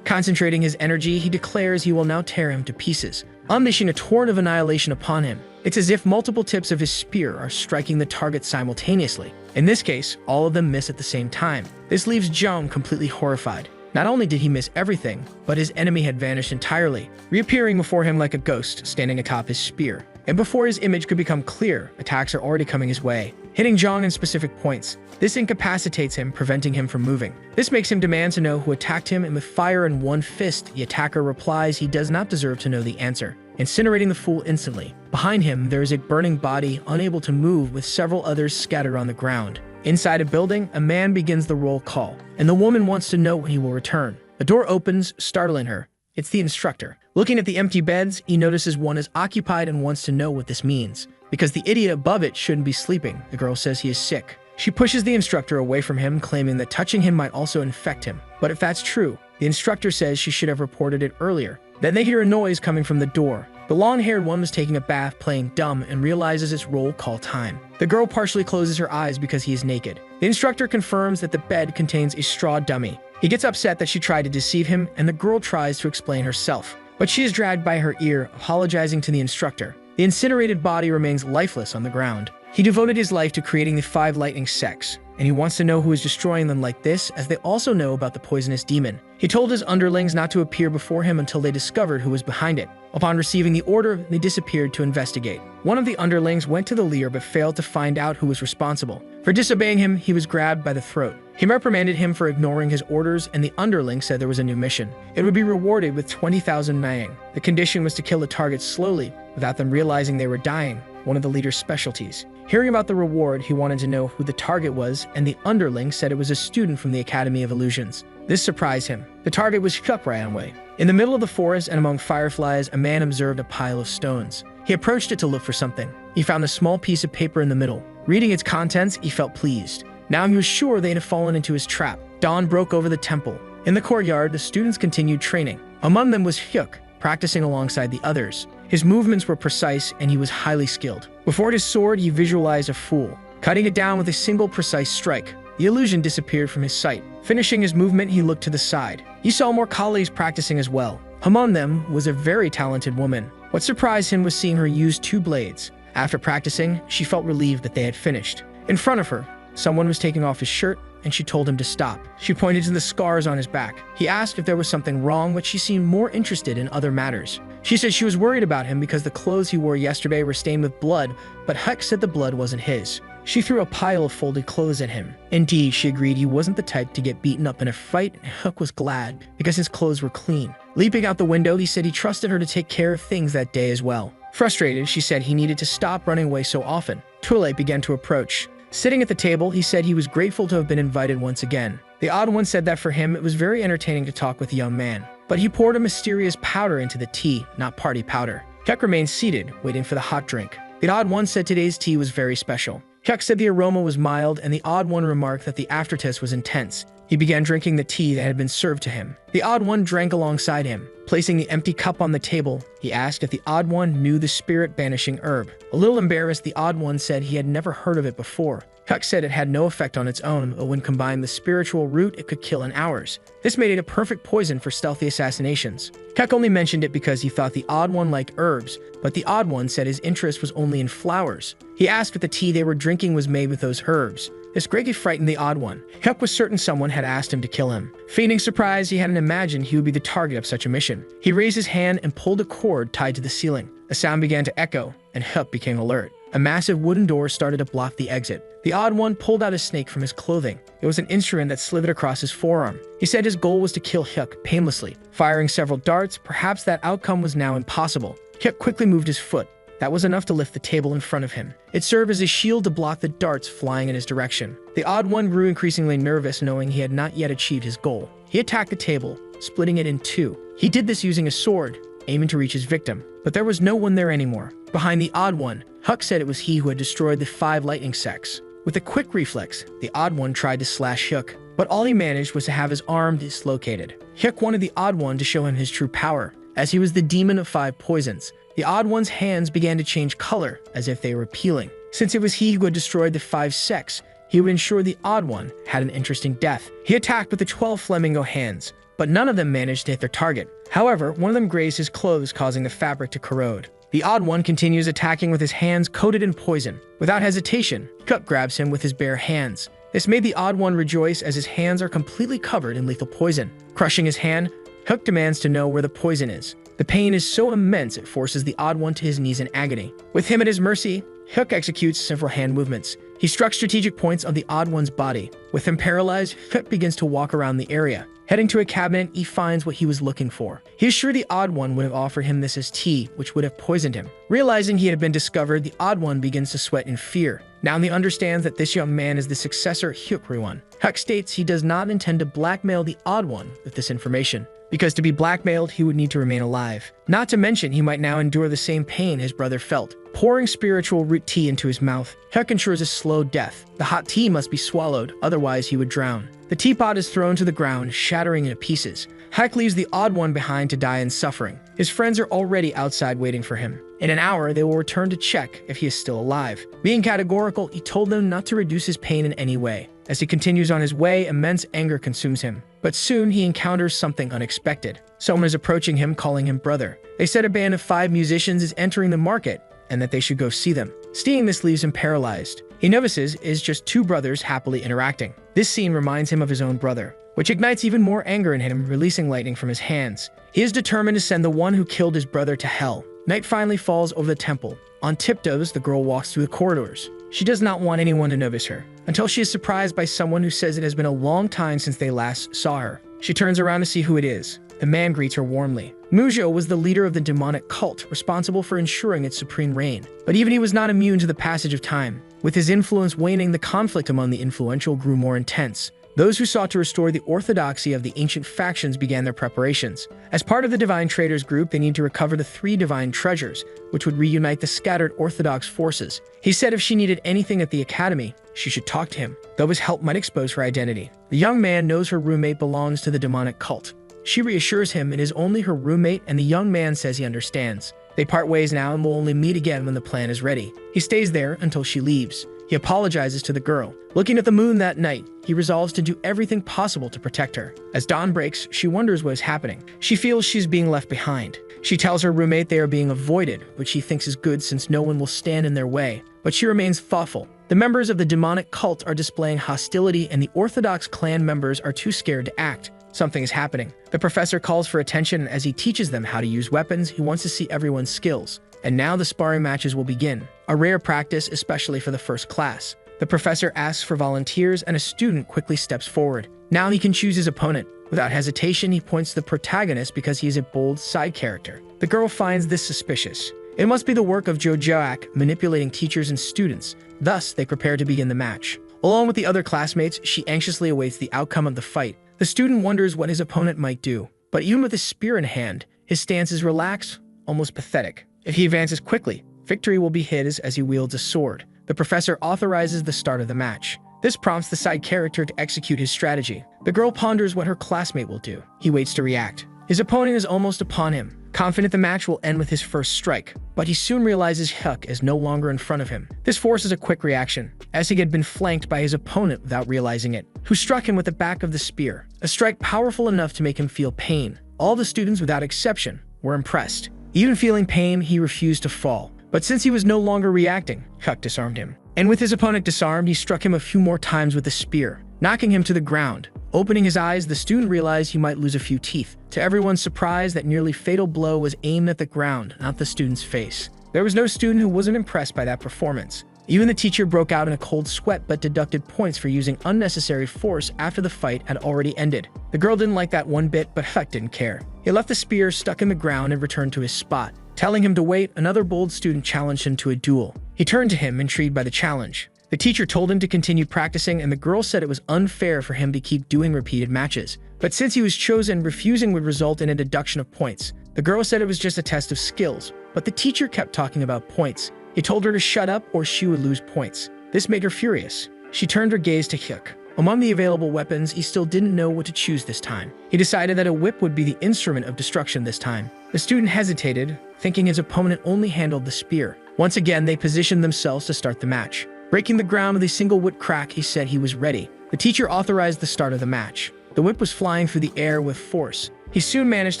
Concentrating his energy, he declares he will now tear him to pieces, unleashing a torrent of annihilation upon him. It's as if multiple tips of his spear are striking the target simultaneously. In this case, all of them miss at the same time. This leaves Zhang completely horrified. Not only did he miss everything, but his enemy had vanished entirely, reappearing before him like a ghost standing atop his spear. And before his image could become clear, attacks are already coming his way, hitting Zhang in specific points. This incapacitates him, preventing him from moving. This makes him demand to know who attacked him, and with fire in one fist, the attacker replies he does not deserve to know the answer, incinerating the fool instantly. Behind him, there is a burning body, unable to move, with several others scattered on the ground. Inside a building, a man begins the roll call, and the woman wants to know when he will return. A door opens, startling her. It's the instructor. Looking at the empty beds, he notices one is occupied and wants to know what this means. Because the idiot above it shouldn't be sleeping, the girl says he is sick. She pushes the instructor away from him, claiming that touching him might also infect him. But if that's true, the instructor says she should have reported it earlier. Then they hear a noise coming from the door. The long-haired one was taking a bath, playing dumb, and realizes it's roll call time. The girl partially closes her eyes because he is naked. The instructor confirms that the bed contains a straw dummy. He gets upset that she tried to deceive him, and the girl tries to explain herself. But she is dragged by her ear, apologizing to the instructor. The incinerated body remains lifeless on the ground. He devoted his life to creating the 5 lightning sects, and he wants to know who is destroying them like this, as they also know about the poisonous demon. He told his underlings not to appear before him until they discovered who was behind it. Upon receiving the order, they disappeared to investigate. One of the underlings went to the leader but failed to find out who was responsible. For disobeying him, he was grabbed by the throat. He reprimanded him for ignoring his orders, and the underling said there was a new mission. It would be rewarded with 20,000 Mang. The condition was to kill the targets slowly, without them realizing they were dying, one of the leader's specialties. Hearing about the reward, he wanted to know who the target was, and the underling said it was a student from the Academy of Illusions. This surprised him. The target was Shukranway. In the middle of the forest and among fireflies, a man observed a pile of stones. He approached it to look for something. He found a small piece of paper in the middle. Reading its contents, he felt pleased. Now he was sure they had fallen into his trap. Dawn broke over the temple. In the courtyard, the students continued training. Among them was Hyuk, practicing alongside the others. His movements were precise, and he was highly skilled. Before his sword, he visualized a fool, cutting it down with a single precise strike. The illusion disappeared from his sight. Finishing his movement, he looked to the side. He saw more colleagues practicing as well. Among them was a very talented woman. What surprised him was seeing her use 2 blades. After practicing, she felt relieved that they had finished. In front of her, someone was taking off his shirt, and she told him to stop. She pointed to the scars on his back. He asked if there was something wrong, but she seemed more interested in other matters. She said she was worried about him because the clothes he wore yesterday were stained with blood, but Huck said the blood wasn't his. She threw a pile of folded clothes at him. Indeed, she agreed he wasn't the type to get beaten up in a fight, and Huck was glad because his clothes were clean. Leaping out the window, he said he trusted her to take care of things that day as well. Frustrated, she said he needed to stop running away so often. Tule began to approach. Sitting at the table, he said he was grateful to have been invited once again. The odd one said that for him, it was very entertaining to talk with the young man. But he poured a mysterious powder into the tea, not party powder. Hyuk remained seated, waiting for the hot drink. The odd one said today's tea was very special. Hyuk said the aroma was mild, and the odd one remarked that the aftertaste was intense. He began drinking the tea that had been served to him. The odd one drank alongside him. Placing the empty cup on the table, he asked if the odd one knew the spirit-banishing herb. A little embarrassed, the odd one said he had never heard of it before. Hyuk said it had no effect on its own, but when combined with spiritual root, it could kill in hours. This made it a perfect poison for stealthy assassinations. Hyuk only mentioned it because he thought the odd one liked herbs, but the odd one said his interest was only in flowers. He asked if the tea they were drinking was made with those herbs. This greatly frightened the odd one. Hyuk was certain someone had asked him to kill him. Feigning surprise, he hadn't imagined he would be the target of such a mission. He raised his hand and pulled a cord tied to the ceiling. A sound began to echo, and Hyuk became alert. A massive wooden door started to block the exit. The odd one pulled out a snake from his clothing. It was an instrument that slithered across his forearm. He said his goal was to kill Hyuk painlessly. Firing several darts, perhaps that outcome was now impossible. Hyuk quickly moved his foot. That was enough to lift the table in front of him. It served as a shield to block the darts flying in his direction. The odd one grew increasingly nervous, knowing he had not yet achieved his goal. He attacked the table, splitting it in 2. He did this using a sword, aiming to reach his victim. But there was no one there anymore. Behind the odd one, Huck said it was he who had destroyed the 5 lightning sects. With a quick reflex, the Odd One tried to slash Hyuk, but all he managed was to have his arm dislocated. Hyuk wanted the Odd One to show him his true power, as he was the demon of 5 poisons. The Odd One's hands began to change color, as if they were peeling. Since it was he who had destroyed the 5 sects, he would ensure the Odd One had an interesting death. He attacked with the 12 flamingo hands, but none of them managed to hit their target. However, one of them grazed his clothes, causing the fabric to corrode. The Odd One continues attacking with his hands coated in poison. Without hesitation, Hyuk grabs him with his bare hands. This made the Odd One rejoice, as his hands are completely covered in lethal poison. Crushing his hand, Hyuk demands to know where the poison is. The pain is so immense it forces the Odd One to his knees in agony. With him at his mercy, Hyuk executes several hand movements. He struck strategic points on the Odd One's body. With him paralyzed, Hyuk begins to walk around the area. Heading to a cabinet, he finds what he was looking for. He is sure the Odd One would have offered him this as tea, which would have poisoned him. Realizing he had been discovered, the Odd One begins to sweat in fear. Now he understands that this young man is the successor Hyuk. Hyuk states he does not intend to blackmail the Odd One with this information, because to be blackmailed, he would need to remain alive. Not to mention, he might now endure the same pain his brother felt. Pouring spiritual root tea into his mouth, Hyuk ensures a slow death. The hot tea must be swallowed, otherwise he would drown. The teapot is thrown to the ground, shattering into pieces. Hyuk leaves the Odd One behind to die in suffering. His friends are already outside waiting for him. In an hour, they will return to check if he is still alive. Being categorical, he told them not to reduce his pain in any way. As he continues on his way, immense anger consumes him. But soon he encounters something unexpected. Someone is approaching him, calling him brother. They said a band of 5 musicians is entering the market, and that they should go see them. Seeing this leaves him paralyzed. He notices it is just 2 brothers happily interacting. This scene reminds him of his own brother, which ignites even more anger in him, releasing lightning from his hands. He is determined to send the one who killed his brother to hell. Night finally falls over the temple. On tiptoes, the girl walks through the corridors. She does not want anyone to notice her, until she is surprised by someone who says it has been a long time since they last saw her. She turns around to see who it is. The man greets her warmly. Mujo was the leader of the demonic cult, responsible for ensuring its supreme reign. But even he was not immune to the passage of time. With his influence waning, the conflict among the influential grew more intense. Those who sought to restore the orthodoxy of the ancient factions began their preparations. As part of the Divine Traders group, they need to recover the 3 divine treasures, which would reunite the scattered Orthodox forces. He said if she needed anything at the academy, she should talk to him, though his help might expose her identity. The young man knows her roommate belongs to the demonic cult. She reassures him it is only her roommate, and the young man says he understands. They part ways now and will only meet again when the plan is ready. He stays there until she leaves. He apologizes to the girl. Looking at the moon that night, he resolves to do everything possible to protect her. As dawn breaks, she wonders what is happening. She feels she's being left behind. She tells her roommate they are being avoided, which she thinks is good since no one will stand in their way. But she remains thoughtful. The members of the demonic cult are displaying hostility, and the Orthodox clan members are too scared to act. Something is happening. The professor calls for attention as he teaches them how to use weapons. He wants to see everyone's skills. And now the sparring matches will begin, a rare practice especially for the first class. The professor asks for volunteers, and a student quickly steps forward. Now he can choose his opponent. Without hesitation, he points to the protagonist because he is a bold side character. The girl finds this suspicious. It must be the work of Joak manipulating teachers and students. Thus, they prepare to begin the match. Along with the other classmates, she anxiously awaits the outcome of the fight. The student wonders what his opponent might do. But even with his spear in hand, his stance is relaxed, almost pathetic. If he advances quickly, victory will be his as he wields a sword. The professor authorizes the start of the match. This prompts the side character to execute his strategy. The girl ponders what her classmate will do. He waits to react. His opponent is almost upon him, confident the match will end with his first strike. But he soon realizes Hyuk is no longer in front of him. This forces a quick reaction, as he had been flanked by his opponent without realizing it, who struck him with the back of the spear, a strike powerful enough to make him feel pain. All the students, without exception, were impressed. Even feeling pain, he refused to fall. But since he was no longer reacting, Hyuk disarmed him. And with his opponent disarmed, he struck him a few more times with the spear, knocking him to the ground. Opening his eyes, the student realized he might lose a few teeth. To everyone's surprise, that nearly fatal blow was aimed at the ground, not the student's face. There was no student who wasn't impressed by that performance. Even the teacher broke out in a cold sweat but deducted points for using unnecessary force after the fight had already ended. The girl didn't like that one bit, but Hyuk didn't care. He left the spear stuck in the ground and returned to his spot. Telling him to wait, another bold student challenged him to a duel. He turned to him, intrigued by the challenge. The teacher told him to continue practicing, and the girl said it was unfair for him to keep doing repeated matches. But since he was chosen, refusing would result in a deduction of points. The girl said it was just a test of skills, but the teacher kept talking about points. He told her to shut up or she would lose points. This made her furious. She turned her gaze to Hyuk. Among the available weapons, he still didn't know what to choose this time. He decided that a whip would be the instrument of destruction this time. The student hesitated, thinking his opponent only handled the spear. Once again, they positioned themselves to start the match. Breaking the ground with a single whip crack, he said he was ready. The teacher authorized the start of the match. The whip was flying through the air with force. He soon managed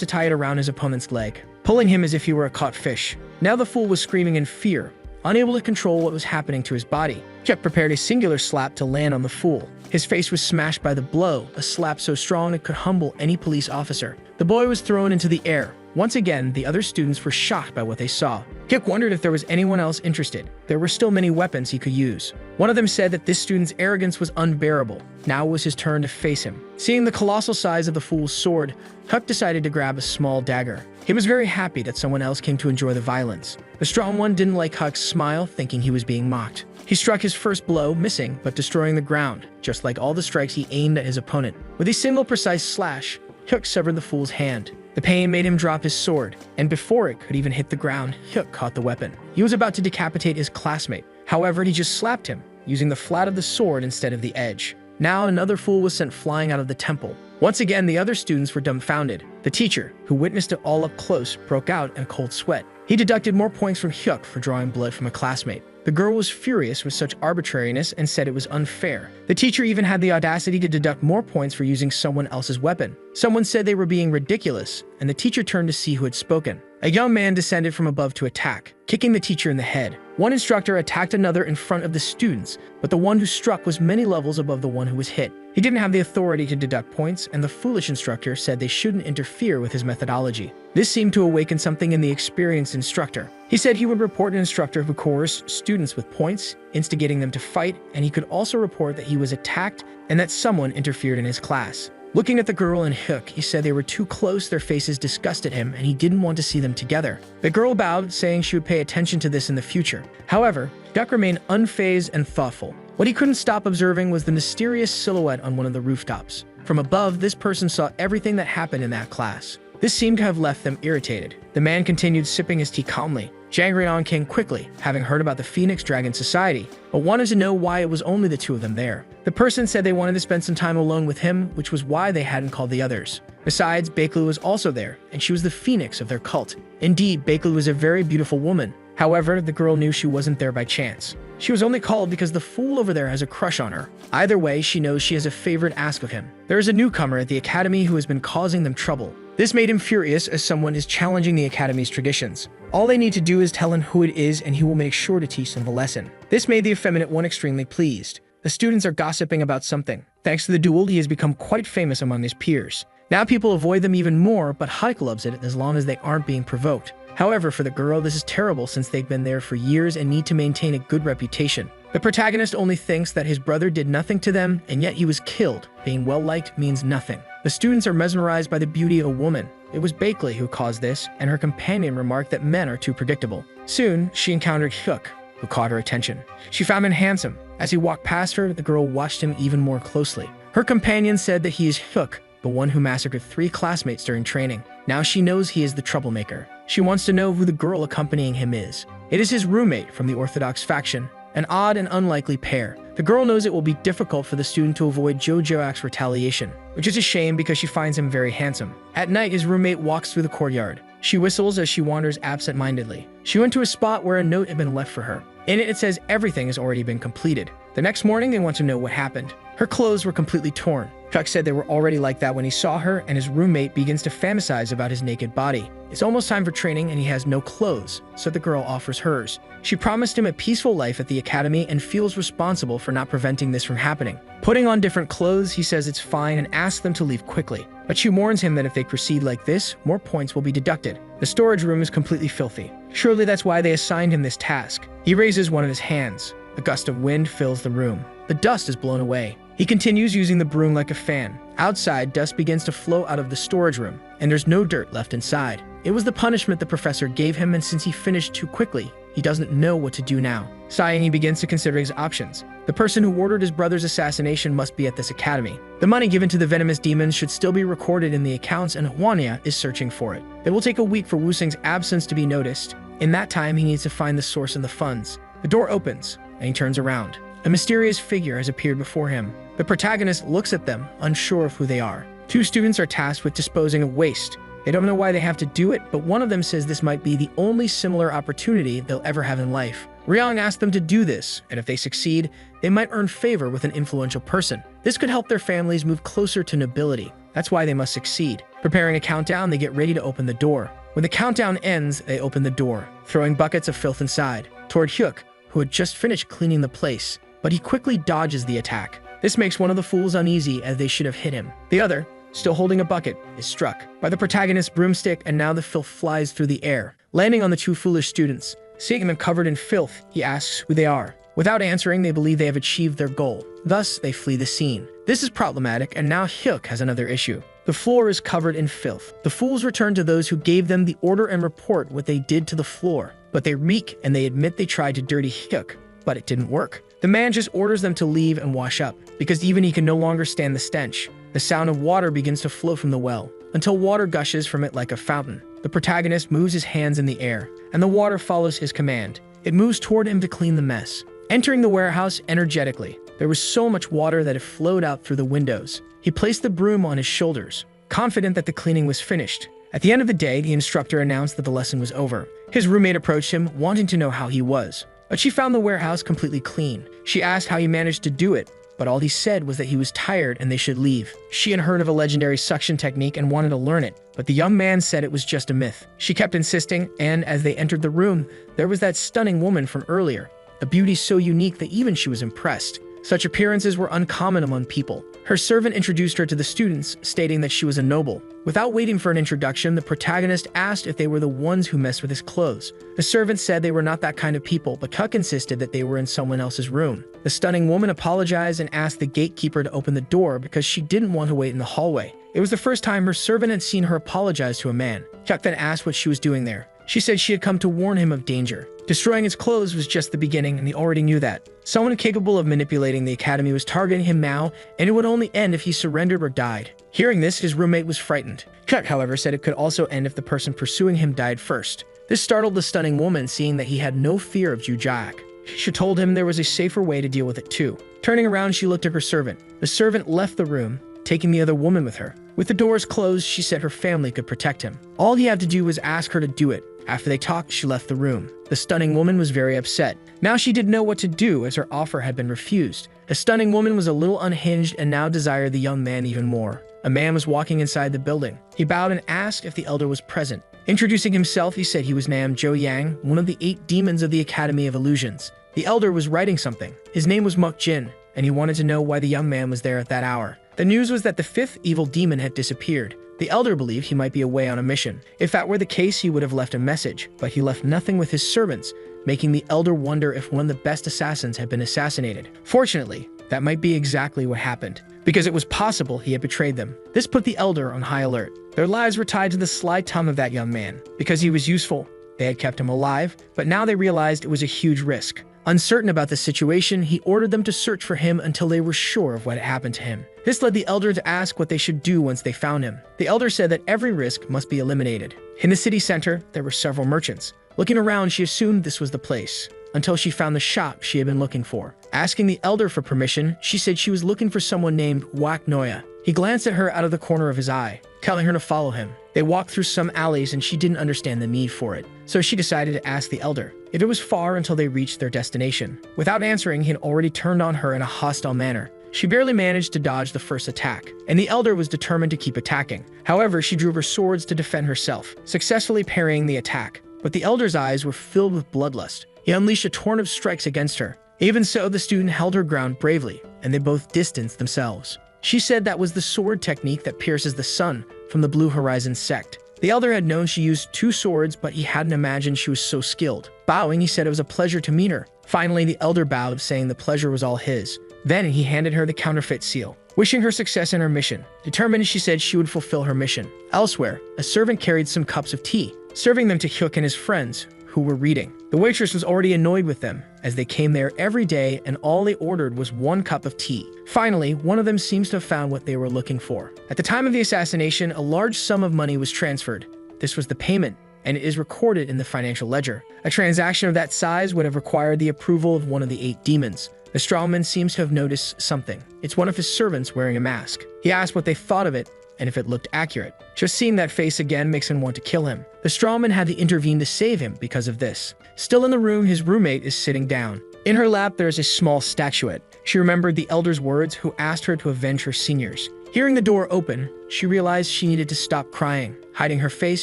to tie it around his opponent's leg, pulling him as if he were a caught fish. Now the fool was screaming in fear, unable to control what was happening to his body. Hyuk prepared a singular slap to land on the fool. His face was smashed by the blow, a slap so strong it could humble any police officer. The boy was thrown into the air. Once again, the other students were shocked by what they saw. Hyuk wondered if there was anyone else interested. There were still many weapons he could use. One of them said that this student's arrogance was unbearable. Now it was his turn to face him. Seeing the colossal size of the fool's sword, Hyuk decided to grab a small dagger. He was very happy that someone else came to enjoy the violence. The strong one didn't like Hyuk's smile, thinking he was being mocked. He struck his first blow, missing, but destroying the ground, just like all the strikes he aimed at his opponent. With a single precise slash, Hyuk severed the fool's hand. The pain made him drop his sword, and before it could even hit the ground, Hyuk caught the weapon. He was about to decapitate his classmate. However, he just slapped him, using the flat of the sword instead of the edge. Now another fool was sent flying out of the temple. Once again, the other students were dumbfounded. The teacher, who witnessed it all up close, broke out in a cold sweat. He deducted more points from Hyuk for drawing blood from a classmate. The girl was furious with such arbitrariness and said it was unfair. The teacher even had the audacity to deduct more points for using someone else's weapon. Someone said they were being ridiculous, and the teacher turned to see who had spoken. A young man descended from above to attack, kicking the teacher in the head. One instructor attacked another in front of the students, but the one who struck was many levels above the one who was hit. He didn't have the authority to deduct points, and the foolish instructor said they shouldn't interfere with his methodology. This seemed to awaken something in the experienced instructor. He said he would report an instructor who coerced students with points, instigating them to fight, and he could also report that he was attacked and that someone interfered in his class. Looking at the girl and Hyuk, he said they were too close, their faces disgusted him, and he didn't want to see them together. The girl bowed, saying she would pay attention to this in the future. However, Hyuk remained unfazed and thoughtful. What he couldn't stop observing was the mysterious silhouette on one of the rooftops. From above, this person saw everything that happened in that class. This seemed to have left them irritated. The man continued sipping his tea calmly. Jang Ryeon came quickly, having heard about the Phoenix Dragon Society, but wanted to know why it was only the two of them there. The person said they wanted to spend some time alone with him, which was why they hadn't called the others. Besides, Baeklu was also there, and she was the phoenix of their cult. Indeed, Baeklu was a very beautiful woman. However, the girl knew she wasn't there by chance. She was only called because the fool over there has a crush on her. Either way, she knows she has a favor to ask of him. There is a newcomer at the academy who has been causing them trouble. This made him furious as someone is challenging the academy's traditions. All they need to do is tell him who it is and he will make sure to teach them the lesson. This made the effeminate one extremely pleased. The students are gossiping about something. Thanks to the duel, he has become quite famous among his peers. Now people avoid them even more, but Hyuk loves it as long as they aren't being provoked. However, for the girl, this is terrible since they've been there for years and need to maintain a good reputation. The protagonist only thinks that his brother did nothing to them, and yet he was killed. Being well-liked means nothing. The students are mesmerized by the beauty of a woman. It was Baeklu who caused this, and her companion remarked that men are too predictable. Soon, she encountered Hyuk, who caught her attention. She found him handsome. As he walked past her, the girl watched him even more closely. Her companion said that he is Hyuk, the one who massacred 3 classmates during training. Now she knows he is the troublemaker. She wants to know who the girl accompanying him is. It is his roommate from the Orthodox faction, an odd and unlikely pair. The girl knows it will be difficult for the student to avoid Joak's retaliation, which is a shame because she finds him very handsome. At night, his roommate walks through the courtyard. She whistles as she wanders absent-mindedly. She went to a spot where a note had been left for her. In it says everything has already been completed. The next morning, they want to know what happened. Her clothes were completely torn. Hyuk said they were already like that when he saw her, and his roommate begins to fantasize about his naked body. It's almost time for training and he has no clothes, so the girl offers hers. She promised him a peaceful life at the academy and feels responsible for not preventing this from happening. Putting on different clothes, he says it's fine and asks them to leave quickly. But she warns him that if they proceed like this, more points will be deducted. The storage room is completely filthy. Surely that's why they assigned him this task. He raises one of his hands. A gust of wind fills the room. The dust is blown away. He continues using the broom like a fan. Outside, dust begins to flow out of the storage room, and there's no dirt left inside. It was the punishment the professor gave him, and since he finished too quickly, he doesn't know what to do now. Sighing, he begins to consider his options. The person who ordered his brother's assassination must be at this academy. The money given to the venomous demons should still be recorded in the accounts, and Hwania is searching for it. It will take a week for Wusing's absence to be noticed. In that time, he needs to find the source of the funds. The door opens, and he turns around. A mysterious figure has appeared before him. The protagonist looks at them, unsure of who they are. Two students are tasked with disposing of waste. They don't know why they have to do it, but one of them says this might be the only similar opportunity they'll ever have in life. Ryong asks them to do this, and if they succeed, they might earn favor with an influential person. This could help their families move closer to nobility. That's why they must succeed. Preparing a countdown, they get ready to open the door. When the countdown ends, they open the door, throwing buckets of filth inside, toward Hyuk, who had just finished cleaning the place, but he quickly dodges the attack. This makes one of the fools uneasy, as they should have hit him. The other, still holding a bucket, is struck by the protagonist's broomstick, and now the filth flies through the air, landing on the two foolish students. Seeing them covered in filth, he asks who they are. Without answering, they believe they have achieved their goal. Thus, they flee the scene. This is problematic, and now Hyuk has another issue. The floor is covered in filth. The fools return to those who gave them the order and report what they did to the floor. But they reek, and they admit they tried to dirty Hyuk, but it didn't work. The man just orders them to leave and wash up, because even he can no longer stand the stench. The sound of water begins to flow from the well, until water gushes from it like a fountain. The protagonist moves his hands in the air, and the water follows his command. It moves toward him to clean the mess. Entering the warehouse energetically, there was so much water that it flowed out through the windows. He placed the broom on his shoulders, confident that the cleaning was finished. At the end of the day, the instructor announced that the lesson was over. His roommate approached him, wanting to know how he was, but she found the warehouse completely clean. She asked how he managed to do it, but all he said was that he was tired and they should leave. She had heard of a legendary suction technique and wanted to learn it, but the young man said it was just a myth. She kept insisting, and as they entered the room, there was that stunning woman from earlier, a beauty so unique that even she was impressed. Such appearances were uncommon among people. Her servant introduced her to the students, stating that she was a noble. Without waiting for an introduction, the protagonist asked if they were the ones who messed with his clothes. The servant said they were not that kind of people, but Hyuk insisted that they were in someone else's room. The stunning woman apologized and asked the gatekeeper to open the door because she didn't want to wait in the hallway. It was the first time her servant had seen her apologize to a man. Hyuk then asked what she was doing there. She said she had come to warn him of danger. Destroying his clothes was just the beginning, and he already knew that. Someone capable of manipulating the academy was targeting him now, and it would only end if he surrendered or died. Hearing this, his roommate was frightened. Hyuk, however, said it could also end if the person pursuing him died first. This startled the stunning woman, seeing that he had no fear of Jujaak. She told him there was a safer way to deal with it too. Turning around, she looked at her servant. The servant left the room, taking the other woman with her. With the doors closed, she said her family could protect him. All he had to do was ask her to do it. After they talked, she left the room. The stunning woman was very upset. Now she didn't know what to do, as her offer had been refused. The stunning woman was a little unhinged and now desired the young man even more. A man was walking inside the building. He bowed and asked if the elder was present. Introducing himself, he said he was Nam Jo Yang, one of the 8 demons of the Academy of Illusions. The elder was writing something. His name was Muk Jin, and he wanted to know why the young man was there at that hour. The news was that the 5th evil demon had disappeared. The elder believed he might be away on a mission. If that were the case, he would have left a message, but he left nothing with his servants, making the elder wonder if one of the best assassins had been assassinated. Fortunately, that might be exactly what happened, because it was possible he had betrayed them. This put the elder on high alert. Their lives were tied to the sly tongue of that young man. Because he was useful, they had kept him alive, but now they realized it was a huge risk. Uncertain about the situation, he ordered them to search for him until they were sure of what had happened to him. This led the elder to ask what they should do once they found him. The elder said that every risk must be eliminated. In the city center, there were several merchants. Looking around, she assumed this was the place, until she found the shop she had been looking for. Asking the elder for permission, she said she was looking for someone named Wak Noya. He glanced at her out of the corner of his eye, telling her to follow him. They walked through some alleys and she didn't understand the need for it, so she decided to ask the elder if it was far until they reached their destination. Without answering, he had already turned on her in a hostile manner. She barely managed to dodge the first attack, and the elder was determined to keep attacking. However, she drew her swords to defend herself, successfully parrying the attack. But the elder's eyes were filled with bloodlust. He unleashed a torrent of strikes against her. Even so, the student held her ground bravely, and they both distanced themselves. She said that was the sword technique that pierces the sun from the Blue Horizon sect. The elder had known she used 2 swords, but he hadn't imagined she was so skilled. Bowing, he said it was a pleasure to meet her. Finally, the elder bowed, saying the pleasure was all his. Then he handed her the counterfeit seal, wishing her success in her mission. Determined, she said she would fulfill her mission. Elsewhere, a servant carried some cups of tea, serving them to Hyuk and his friends, who were reading. The waitress was already annoyed with them, as they came there every day and all they ordered was 1 cup of tea. Finally, one of them seems to have found what they were looking for. At the time of the assassination, a large sum of money was transferred. This was the payment, and it is recorded in the financial ledger. A transaction of that size would have required the approval of one of the 8 demons. The strawman seems to have noticed something. It's one of his servants wearing a mask. He asked what they thought of it and if it looked accurate. Just seeing that face again makes him want to kill him. The strawman had to intervene to save him because of this. Still in the room, his roommate is sitting down. In her lap, there is a small statuette. She remembered the elder's words who asked her to avenge her seniors. Hearing the door open, she realized she needed to stop crying. Hiding her face,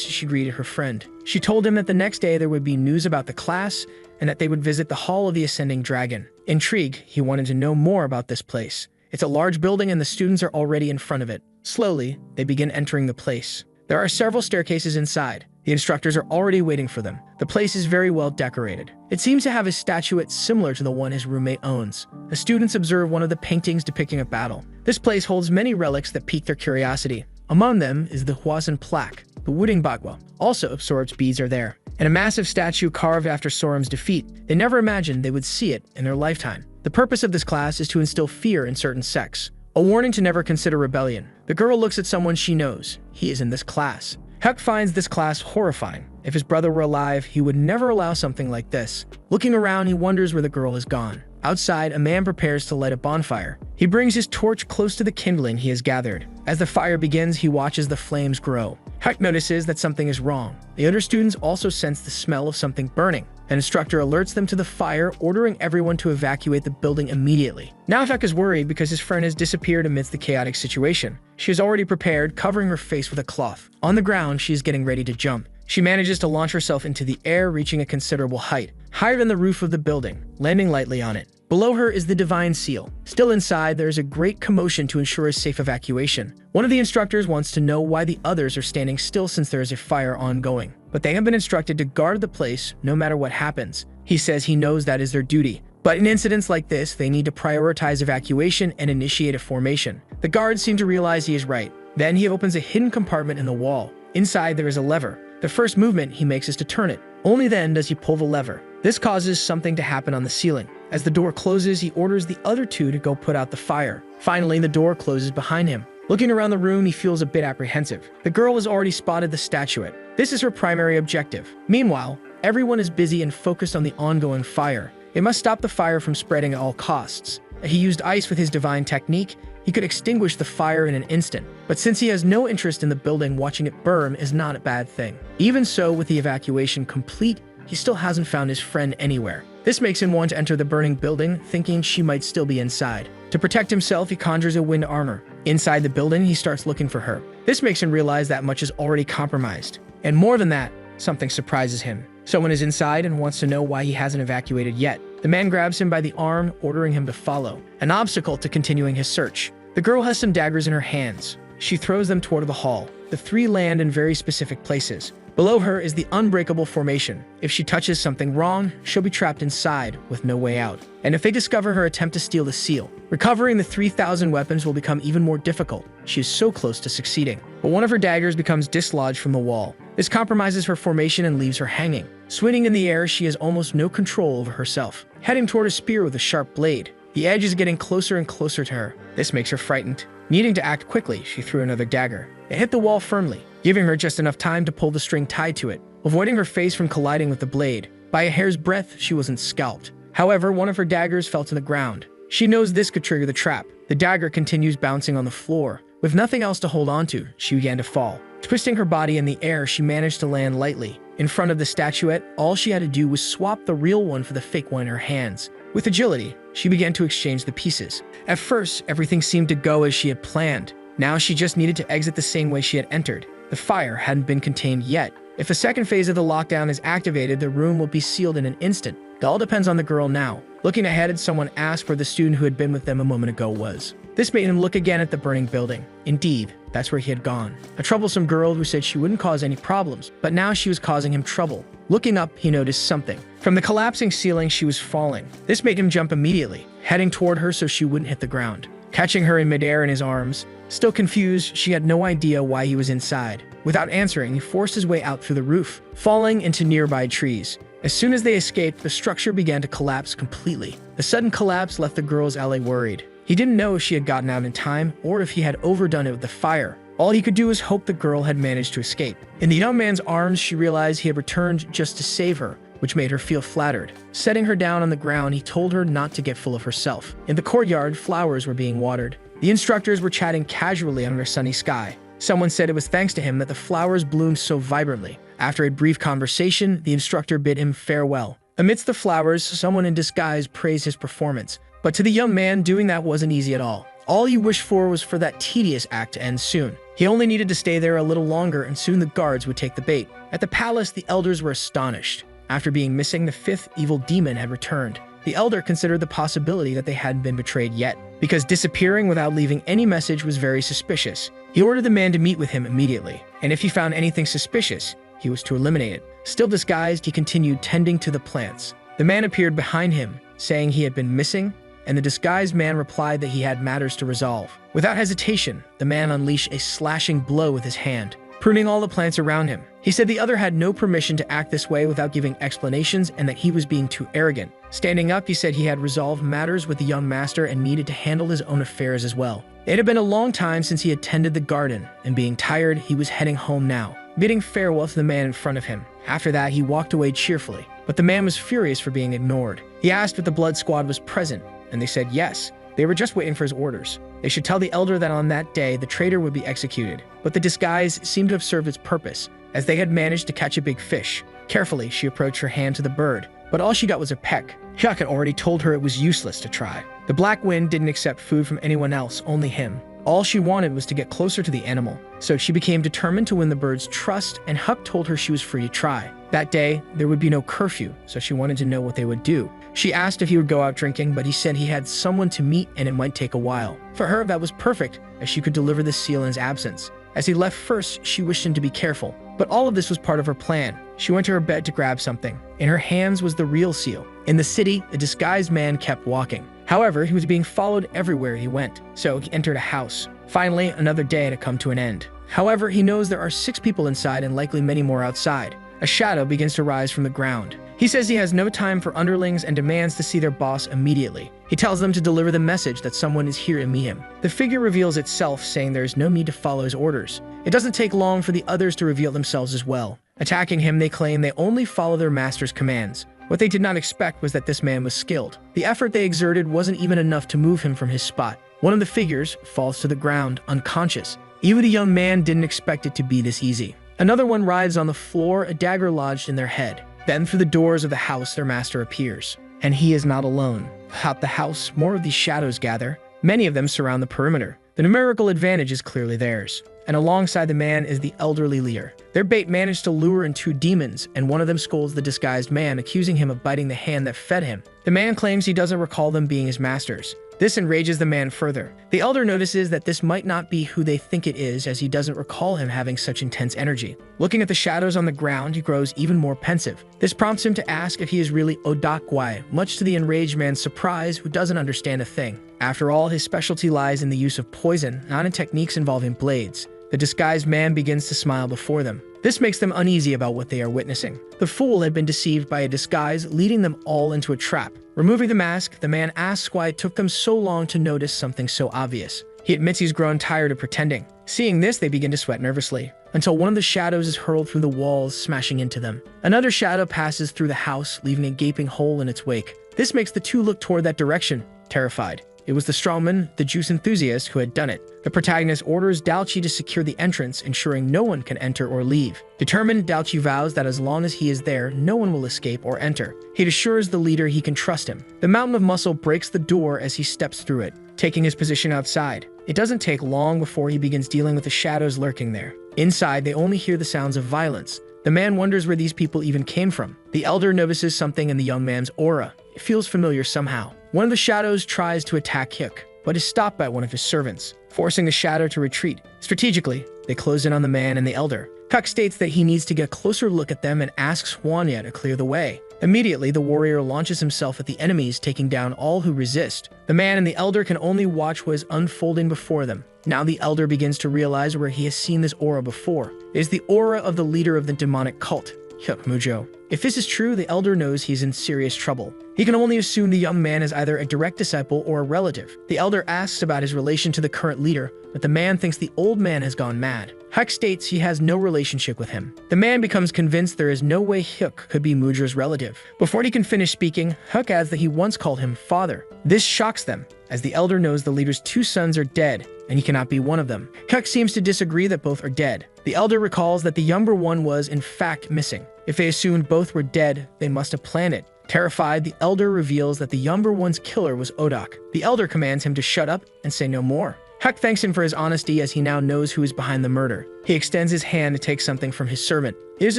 she greeted her friend. She told him that the next day there would be news about the class and that they would visit the Hall of the Ascending Dragon. Intrigued, he wanted to know more about this place. It's a large building and the students are already in front of it. Slowly, they begin entering the place. There are several staircases inside. The instructors are already waiting for them. The place is very well decorated. It seems to have a statuette similar to the one his roommate owns. The students observe one of the paintings depicting a battle. This place holds many relics that pique their curiosity. Among them is the Huasan plaque. The Wuding Bagua also absorbs beads are there, and a massive statue carved after Soram's defeat. They never imagined they would see it in their lifetime. The purpose of this class is to instill fear in certain sects. A warning to never consider rebellion. The girl looks at someone she knows. He is in this class. Huck finds this class horrifying. If his brother were alive, he would never allow something like this. Looking around, he wonders where the girl has gone. Outside, a man prepares to light a bonfire. He brings his torch close to the kindling he has gathered. As the fire begins, he watches the flames grow. Huck notices that something is wrong. The other students also sense the smell of something burning. An instructor alerts them to the fire, ordering everyone to evacuate the building immediately. Now Huck is worried because his friend has disappeared amidst the chaotic situation. She is already prepared, covering her face with a cloth. On the ground, she is getting ready to jump. She manages to launch herself into the air, reaching a considerable height, higher than the roof of the building, landing lightly on it. Below her is the Divine Seal. Still inside, there is a great commotion to ensure a safe evacuation. One of the instructors wants to know why the others are standing still since there is a fire ongoing. But they have been instructed to guard the place no matter what happens. He says he knows that is their duty. But in incidents like this, they need to prioritize evacuation and initiate a formation. The guards seem to realize he is right. Then he opens a hidden compartment in the wall. Inside, there is a lever. The first movement he makes is to turn it. Only then does he pull the lever. This causes something to happen on the ceiling. As the door closes, he orders the other two to go put out the fire. Finally, the door closes behind him. Looking around the room, he feels a bit apprehensive. The girl has already spotted the statuette. This is her primary objective. Meanwhile, everyone is busy and focused on the ongoing fire. They must stop the fire from spreading at all costs. He used ice with his divine technique. He could extinguish the fire in an instant. But since he has no interest in the building, watching it burn is not a bad thing. Even so, with the evacuation complete, he still hasn't found his friend anywhere. This makes him want to enter the burning building, thinking she might still be inside. To protect himself, he conjures a wind armor. Inside the building, he starts looking for her. This makes him realize that much is already compromised. And more than that, something surprises him. Someone is inside and wants to know why he hasn't evacuated yet. The man grabs him by the arm, ordering him to follow, an obstacle to continuing his search. The girl has some daggers in her hands. She throws them toward the hall. The 3 land in very specific places. Below her is the unbreakable formation. If she touches something wrong, she'll be trapped inside with no way out. And if they discover her attempt to steal the seal, recovering the 3,000 weapons will become even more difficult. She is so close to succeeding. But one of her daggers becomes dislodged from the wall. This compromises her formation and leaves her hanging. Swinging in the air, she has almost no control over herself. Heading toward a spear with a sharp blade. The edge is getting closer and closer to her. This makes her frightened. Needing to act quickly, she threw another dagger. It hit the wall firmly, giving her just enough time to pull the string tied to it, avoiding her face from colliding with the blade. By a hair's breadth, she wasn't scalped. However, one of her daggers fell to the ground. She knows this could trigger the trap. The dagger continues bouncing on the floor. With nothing else to hold onto, she began to fall. Twisting her body in the air, she managed to land lightly. In front of the statuette, all she had to do was swap the real one for the fake one in her hands. With agility, she began to exchange the pieces. At first, everything seemed to go as she had planned. Now she just needed to exit the same way she had entered. The fire hadn't been contained yet. If the second phase of the lockdown is activated, the room will be sealed in an instant. It all depends on the girl now. Looking ahead, someone asked where the student who had been with them a moment ago was. This made him look again at the burning building. Indeed, that's where he had gone. A troublesome girl who said she wouldn't cause any problems, but now she was causing him trouble. Looking up, he noticed something. From the collapsing ceiling, she was falling. This made him jump immediately, heading toward her so she wouldn't hit the ground. Catching her in midair in his arms. Still confused, she had no idea why he was inside. Without answering, he forced his way out through the roof, falling into nearby trees. As soon as they escaped, the structure began to collapse completely. The sudden collapse left the girl's ally worried. He didn't know if she had gotten out in time or if he had overdone it with the fire. All he could do was hope the girl had managed to escape. In the young man's arms, she realized he had returned just to save her, which made her feel flattered. Setting her down on the ground, he told her not to get full of herself. In the courtyard, flowers were being watered. The instructors were chatting casually under a sunny sky. Someone said it was thanks to him that the flowers bloomed so vibrantly. After a brief conversation, the instructor bid him farewell. Amidst the flowers, someone in disguise praised his performance. But to the young man, doing that wasn't easy at all. All he wished for was for that tedious act to end soon. He only needed to stay there a little longer, and soon the guards would take the bait. At the palace, the elders were astonished. After being missing, the fifth evil demon had returned. The elder considered the possibility that they hadn't been betrayed yet, because disappearing without leaving any message was very suspicious. He ordered the man to meet with him immediately, and if he found anything suspicious, he was to eliminate it. Still disguised, he continued tending to the plants. The man appeared behind him, saying he had been missing, and the disguised man replied that he had matters to resolve. Without hesitation, the man unleashed a slashing blow with his hand, pruning all the plants around him. He said the other had no permission to act this way without giving explanations and that he was being too arrogant. Standing up, he said he had resolved matters with the young master and needed to handle his own affairs as well. It had been a long time since he had tended the garden, and being tired, he was heading home now, bidding farewell to the man in front of him. After that, he walked away cheerfully, but the man was furious for being ignored. He asked if the blood squad was present, and they said yes. They were just waiting for his orders. They should tell the elder that on that day, the traitor would be executed. But the disguise seemed to have served its purpose, as they had managed to catch a big fish. Carefully, she approached her hand to the bird, but all she got was a peck. Chuck had already told her it was useless to try. The Black Wind didn't accept food from anyone else, only him. All she wanted was to get closer to the animal, so she became determined to win the bird's trust, and Huck told her she was free to try. That day, there would be no curfew, so she wanted to know what they would do. She asked if he would go out drinking, but he said he had someone to meet and it might take a while. For her, that was perfect, as she could deliver the seal in his absence. As he left first, she wished him to be careful, but all of this was part of her plan. She went to her bed to grab something. In her hands was the real seal. In the city, the disguised man kept walking. However, he was being followed everywhere he went, so he entered a house. Finally, another day had come to an end. However, he knows there are 6 people inside and likely many more outside. A shadow begins to rise from the ground. He says he has no time for underlings and demands to see their boss immediately. He tells them to deliver the message that someone is here to meet him. The figure reveals itself, saying there is no need to follow his orders. It doesn't take long for the others to reveal themselves as well. Attacking him, they claim they only follow their master's commands. What they did not expect was that this man was skilled. The effort they exerted wasn't even enough to move him from his spot. One of the figures falls to the ground, unconscious. Even the young man didn't expect it to be this easy. Another one writhes on the floor, a dagger lodged in their head. Then through the doors of the house, their master appears. And he is not alone. Throughout the house, more of these shadows gather. Many of them surround the perimeter. The numerical advantage is clearly theirs. And alongside the man is the elderly leader. Their bait managed to lure in 2 demons, and one of them scolds the disguised man, accusing him of biting the hand that fed him. The man claims he doesn't recall them being his masters. This enrages the man further. The elder notices that this might not be who they think it is, as he doesn't recall him having such intense energy. Looking at the shadows on the ground, he grows even more pensive. This prompts him to ask if he is really Odakwai, much to the enraged man's surprise, who doesn't understand a thing. After all, his specialty lies in the use of poison, not in techniques involving blades. The disguised man begins to smile before them. This makes them uneasy about what they are witnessing. The fool had been deceived by a disguise, leading them all into a trap. Removing the mask, the man asks why it took them so long to notice something so obvious. He admits he's grown tired of pretending. Seeing this, they begin to sweat nervously, until one of the shadows is hurled through the walls, smashing into them. Another shadow passes through the house, leaving a gaping hole in its wake. This makes the 2 look toward that direction, terrified. It was the strongman, the juice enthusiast, who had done it. The protagonist orders Dalchi to secure the entrance, ensuring no one can enter or leave. Determined, Dalchi vows that as long as he is there, no one will escape or enter. He assures the leader he can trust him. The mountain of muscle breaks the door as he steps through it, taking his position outside. It doesn't take long before he begins dealing with the shadows lurking there. Inside, they only hear the sounds of violence. The man wonders where these people even came from. The elder notices something in the young man's aura. It feels familiar somehow. One of the shadows tries to attack Hyuk, but is stopped by one of his servants, forcing the shadow to retreat. Strategically, they close in on the man and the elder. Hyuk states that he needs to get a closer look at them and asks Hwanya to clear the way. Immediately, the warrior launches himself at the enemies, taking down all who resist. The man and the elder can only watch what is unfolding before them. Now the elder begins to realize where he has seen this aura before. It is the aura of the leader of the demonic cult. Hyuk Mujo. If this is true, the elder knows he's in serious trouble. He can only assume the young man is either a direct disciple or a relative. The elder asks about his relation to the current leader, but the man thinks the old man has gone mad. Hyuk states he has no relationship with him. The man becomes convinced there is no way Hyuk could be Mujo's relative. Before he can finish speaking, Hyuk adds that he once called him father. This shocks them, as the elder knows the leader's 2 sons are dead, and he cannot be one of them. Hyuk seems to disagree that both are dead. The elder recalls that the younger one was, in fact, missing. If they assumed both were dead, they must have planned it. Terrified, the elder reveals that the younger one's killer was Odak. The elder commands him to shut up and say no more. Hyuk thanks him for his honesty as he now knows who is behind the murder. He extends his hand to take something from his servant. It is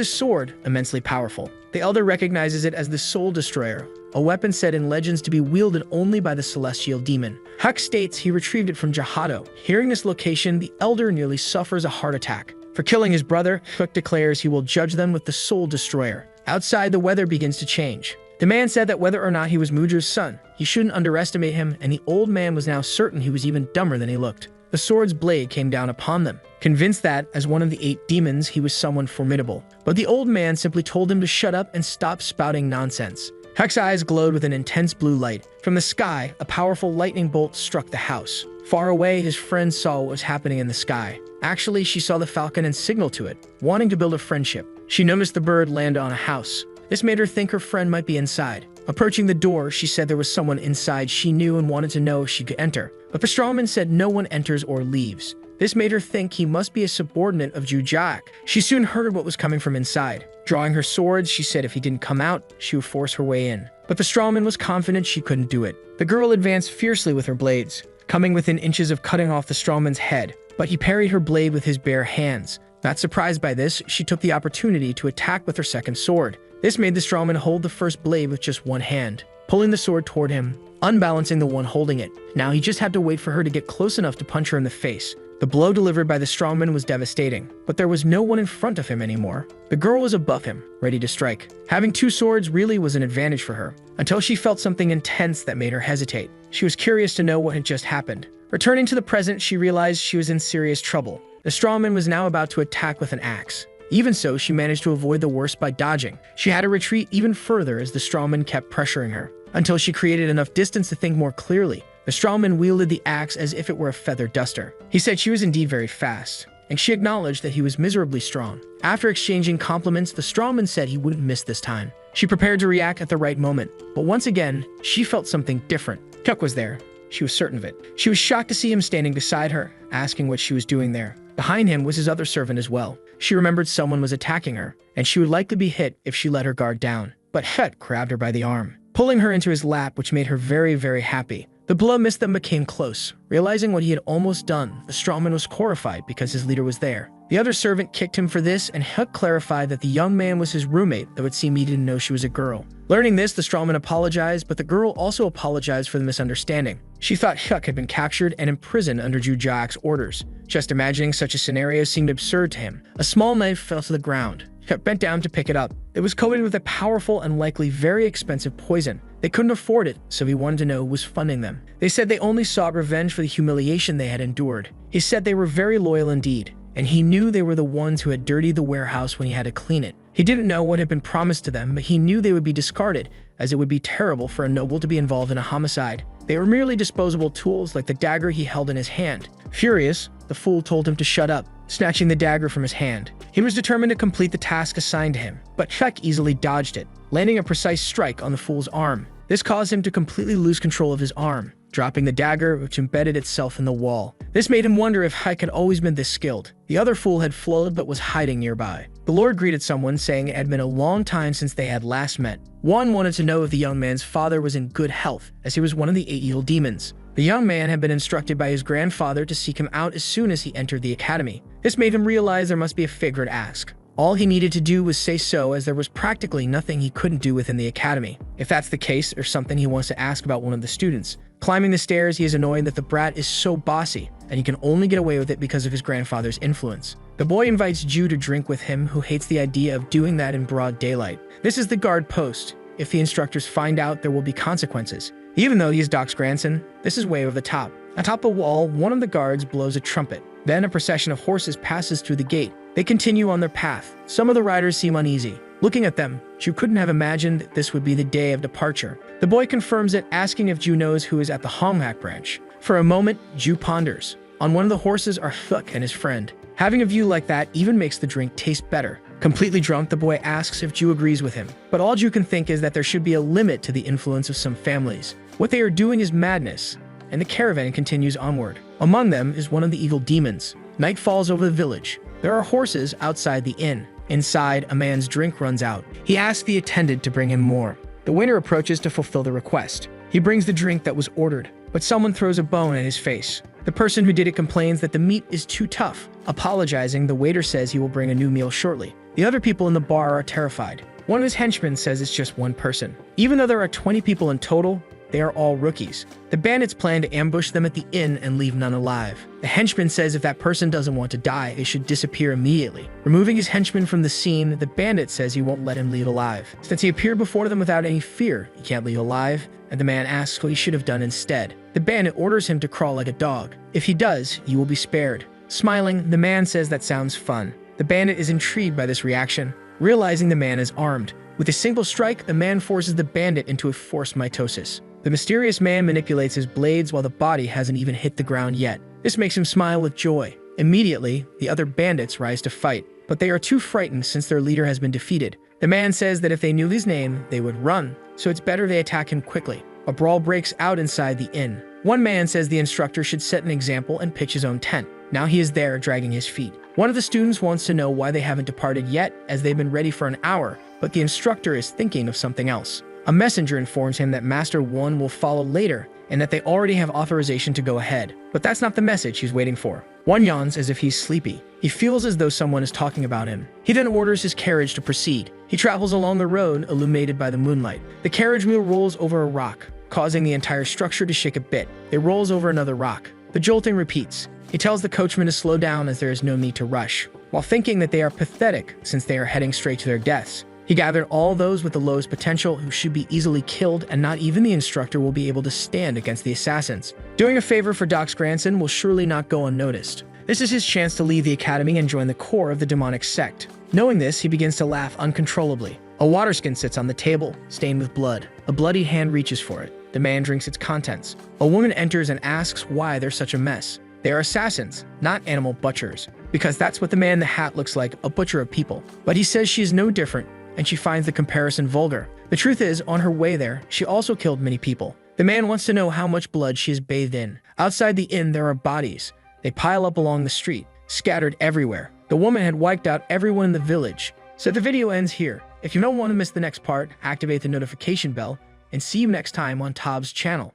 a sword, immensely powerful. The elder recognizes it as the Soul Destroyer, a weapon said in legends to be wielded only by the celestial demon. Hyuk states he retrieved it from Yahello. Hearing this location, the elder nearly suffers a heart attack. For killing his brother, Hyuk declares he will judge them with the Soul Destroyer. Outside, the weather begins to change. The man said that whether or not he was Mujo's son, he shouldn't underestimate him, and the old man was now certain he was even dumber than he looked. The sword's blade came down upon them, convinced that, as one of the 8 demons, he was someone formidable. But the old man simply told him to shut up and stop spouting nonsense. Hyuk's eyes glowed with an intense blue light. From the sky, a powerful lightning bolt struck the house. Far away, his friend saw what was happening in the sky. Actually, she saw the falcon and signaled to it, wanting to build a friendship. She noticed the bird land on a house. This made her think her friend might be inside. Approaching the door, she said there was someone inside she knew and wanted to know if she could enter. But the strawman said no one enters or leaves. This made her think he must be a subordinate of Jujak. She soon heard what was coming from inside. Drawing her swords, she said if he didn't come out, she would force her way in. But the strawman was confident she couldn't do it. The girl advanced fiercely with her blades, coming within inches of cutting off the strawman's head. But he parried her blade with his bare hands. Not surprised by this, she took the opportunity to attack with her second sword. This made the strawman hold the first blade with just one hand, pulling the sword toward him, unbalancing the one holding it. Now he just had to wait for her to get close enough to punch her in the face. The blow delivered by the strawman was devastating, but there was no one in front of him anymore. The girl was above him, ready to strike. Having 2 swords really was an advantage for her, until she felt something intense that made her hesitate. She was curious to know what had just happened. Returning to the present, she realized she was in serious trouble. The strawman was now about to attack with an axe. Even so, she managed to avoid the worst by dodging. She had to retreat even further as the strawman kept pressuring her, until she created enough distance to think more clearly. The strawman wielded the axe as if it were a feather duster. He said she was indeed very fast, and she acknowledged that he was miserably strong. After exchanging compliments, the strawman said he wouldn't miss this time. She prepared to react at the right moment, but once again, she felt something different. Hyuk was there. She was certain of it. She was shocked to see him standing beside her, asking what she was doing there. Behind him was his other servant as well. She remembered someone was attacking her, and she would likely be hit if she let her guard down. But Hyuk grabbed her by the arm, pulling her into his lap, which made her very, very happy. The blow missed them but came close. Realizing what he had almost done, the strawman was horrified because his leader was there. The other servant kicked him for this, and Hyuk clarified that the young man was his roommate, though it seemed he didn't know she was a girl. Learning this, the strawman apologized, but the girl also apologized for the misunderstanding. She thought Hyuk had been captured and imprisoned under Jujak's orders. Just imagining such a scenario seemed absurd to him. A small knife fell to the ground. Hyuk bent down to pick it up. It was coated with a powerful and likely very expensive poison. They couldn't afford it, so he wanted to know who was funding them. They said they only sought revenge for the humiliation they had endured. He said they were very loyal indeed, and he knew they were the ones who had dirtied the warehouse when he had to clean it. He didn't know what had been promised to them, but he knew they would be discarded, as it would be terrible for a noble to be involved in a homicide. They were merely disposable tools like the dagger he held in his hand. Furious, the fool told him to shut up, snatching the dagger from his hand. He was determined to complete the task assigned to him, but Hyuk easily dodged it, landing a precise strike on the fool's arm. This caused him to completely lose control of his arm, dropping the dagger, which embedded itself in the wall. This made him wonder if Hyuk had always been this skilled. The other fool had fled but was hiding nearby. The Lord greeted someone, saying it had been a long time since they had last met. One wanted to know if the young man's father was in good health, as he was one of the 8 evil demons. The young man had been instructed by his grandfather to seek him out as soon as he entered the academy. This made him realize there must be a favor to ask. All he needed to do was say so, as there was practically nothing he couldn't do within the academy. If that's the case, there's something he wants to ask about one of the students. Climbing the stairs, he is annoyed that the brat is so bossy, and he can only get away with it because of his grandfather's influence. The boy invites Ju to drink with him, who hates the idea of doing that in broad daylight. This is the guard post. If the instructors find out, there will be consequences. Even though he is Doc's grandson, this is way over the top. Atop the wall, one of the guards blows a trumpet. Then a procession of horses passes through the gate. They continue on their path. Some of the riders seem uneasy. Looking at them, Ju couldn't have imagined this would be the day of departure. The boy confirms it, asking if Ju knows who is at the Honghak branch. For a moment, Ju ponders. On one of the horses are Thuk and his friend. Having a view like that even makes the drink taste better. Completely drunk, the boy asks if Ju agrees with him. But all Ju can think is that there should be a limit to the influence of some families. What they are doing is madness, and the caravan continues onward. Among them is one of the evil demons. Night falls over the village. There are horses outside the inn. Inside, a man's drink runs out. He asks the attendant to bring him more. The waiter approaches to fulfill the request. He brings the drink that was ordered, but someone throws a bone at his face. The person who did it complains that the meat is too tough. Apologizing, the waiter says he will bring a new meal shortly. The other people in the bar are terrified. One of his henchmen says it's just one person. Even though there are 20 people in total, they are all rookies. The bandits plan to ambush them at the inn and leave none alive. The henchman says if that person doesn't want to die, they should disappear immediately. Removing his henchman from the scene, the bandit says he won't let him leave alive. Since he appeared before them without any fear, he can't leave alive, and the man asks what he should have done instead. The bandit orders him to crawl like a dog. If he does, you will be spared. Smiling, the man says that sounds fun. The bandit is intrigued by this reaction, realizing the man is armed. With a single strike, the man forces the bandit into a forced mitosis. The mysterious man manipulates his blades while the body hasn't even hit the ground yet. This makes him smile with joy. Immediately, the other bandits rise to fight, but they are too frightened since their leader has been defeated. The man says that if they knew his name, they would run, so it's better they attack him quickly. A brawl breaks out inside the inn. One man says the instructor should set an example and pitch his own tent. Now he is there, dragging his feet. One of the students wants to know why they haven't departed yet, as they've been ready for an hour, but the instructor is thinking of something else. A messenger informs him that Master 1 will follow later, and that they already have authorization to go ahead. But that's not the message he's waiting for. One yawns as if he's sleepy. He feels as though someone is talking about him. He then orders his carriage to proceed. He travels along the road, illuminated by the moonlight. The carriage wheel rolls over a rock, causing the entire structure to shake a bit. It rolls over another rock. The jolting repeats. He tells the coachman to slow down as there is no need to rush, while thinking that they are pathetic since they are heading straight to their deaths. He gathered all those with the lowest potential who should be easily killed, and not even the instructor will be able to stand against the assassins. Doing a favor for Doc's grandson will surely not go unnoticed. This is his chance to leave the academy and join the core of the demonic sect. Knowing this, he begins to laugh uncontrollably. A water skin sits on the table, stained with blood. A bloody hand reaches for it. The man drinks its contents. A woman enters and asks why there's such a mess. They are assassins, not animal butchers, because that's what the man in the hat looks like, a butcher of people. But he says she is no different, and she finds the comparison vulgar. The truth is, on her way there, she also killed many people. The man wants to know how much blood she is bathed in. Outside the inn, there are bodies. They pile up along the street, scattered everywhere. The woman had wiped out everyone in the village. So the video ends here. If you don't want to miss the next part, activate the notification bell, and see you next time on Tob's channel.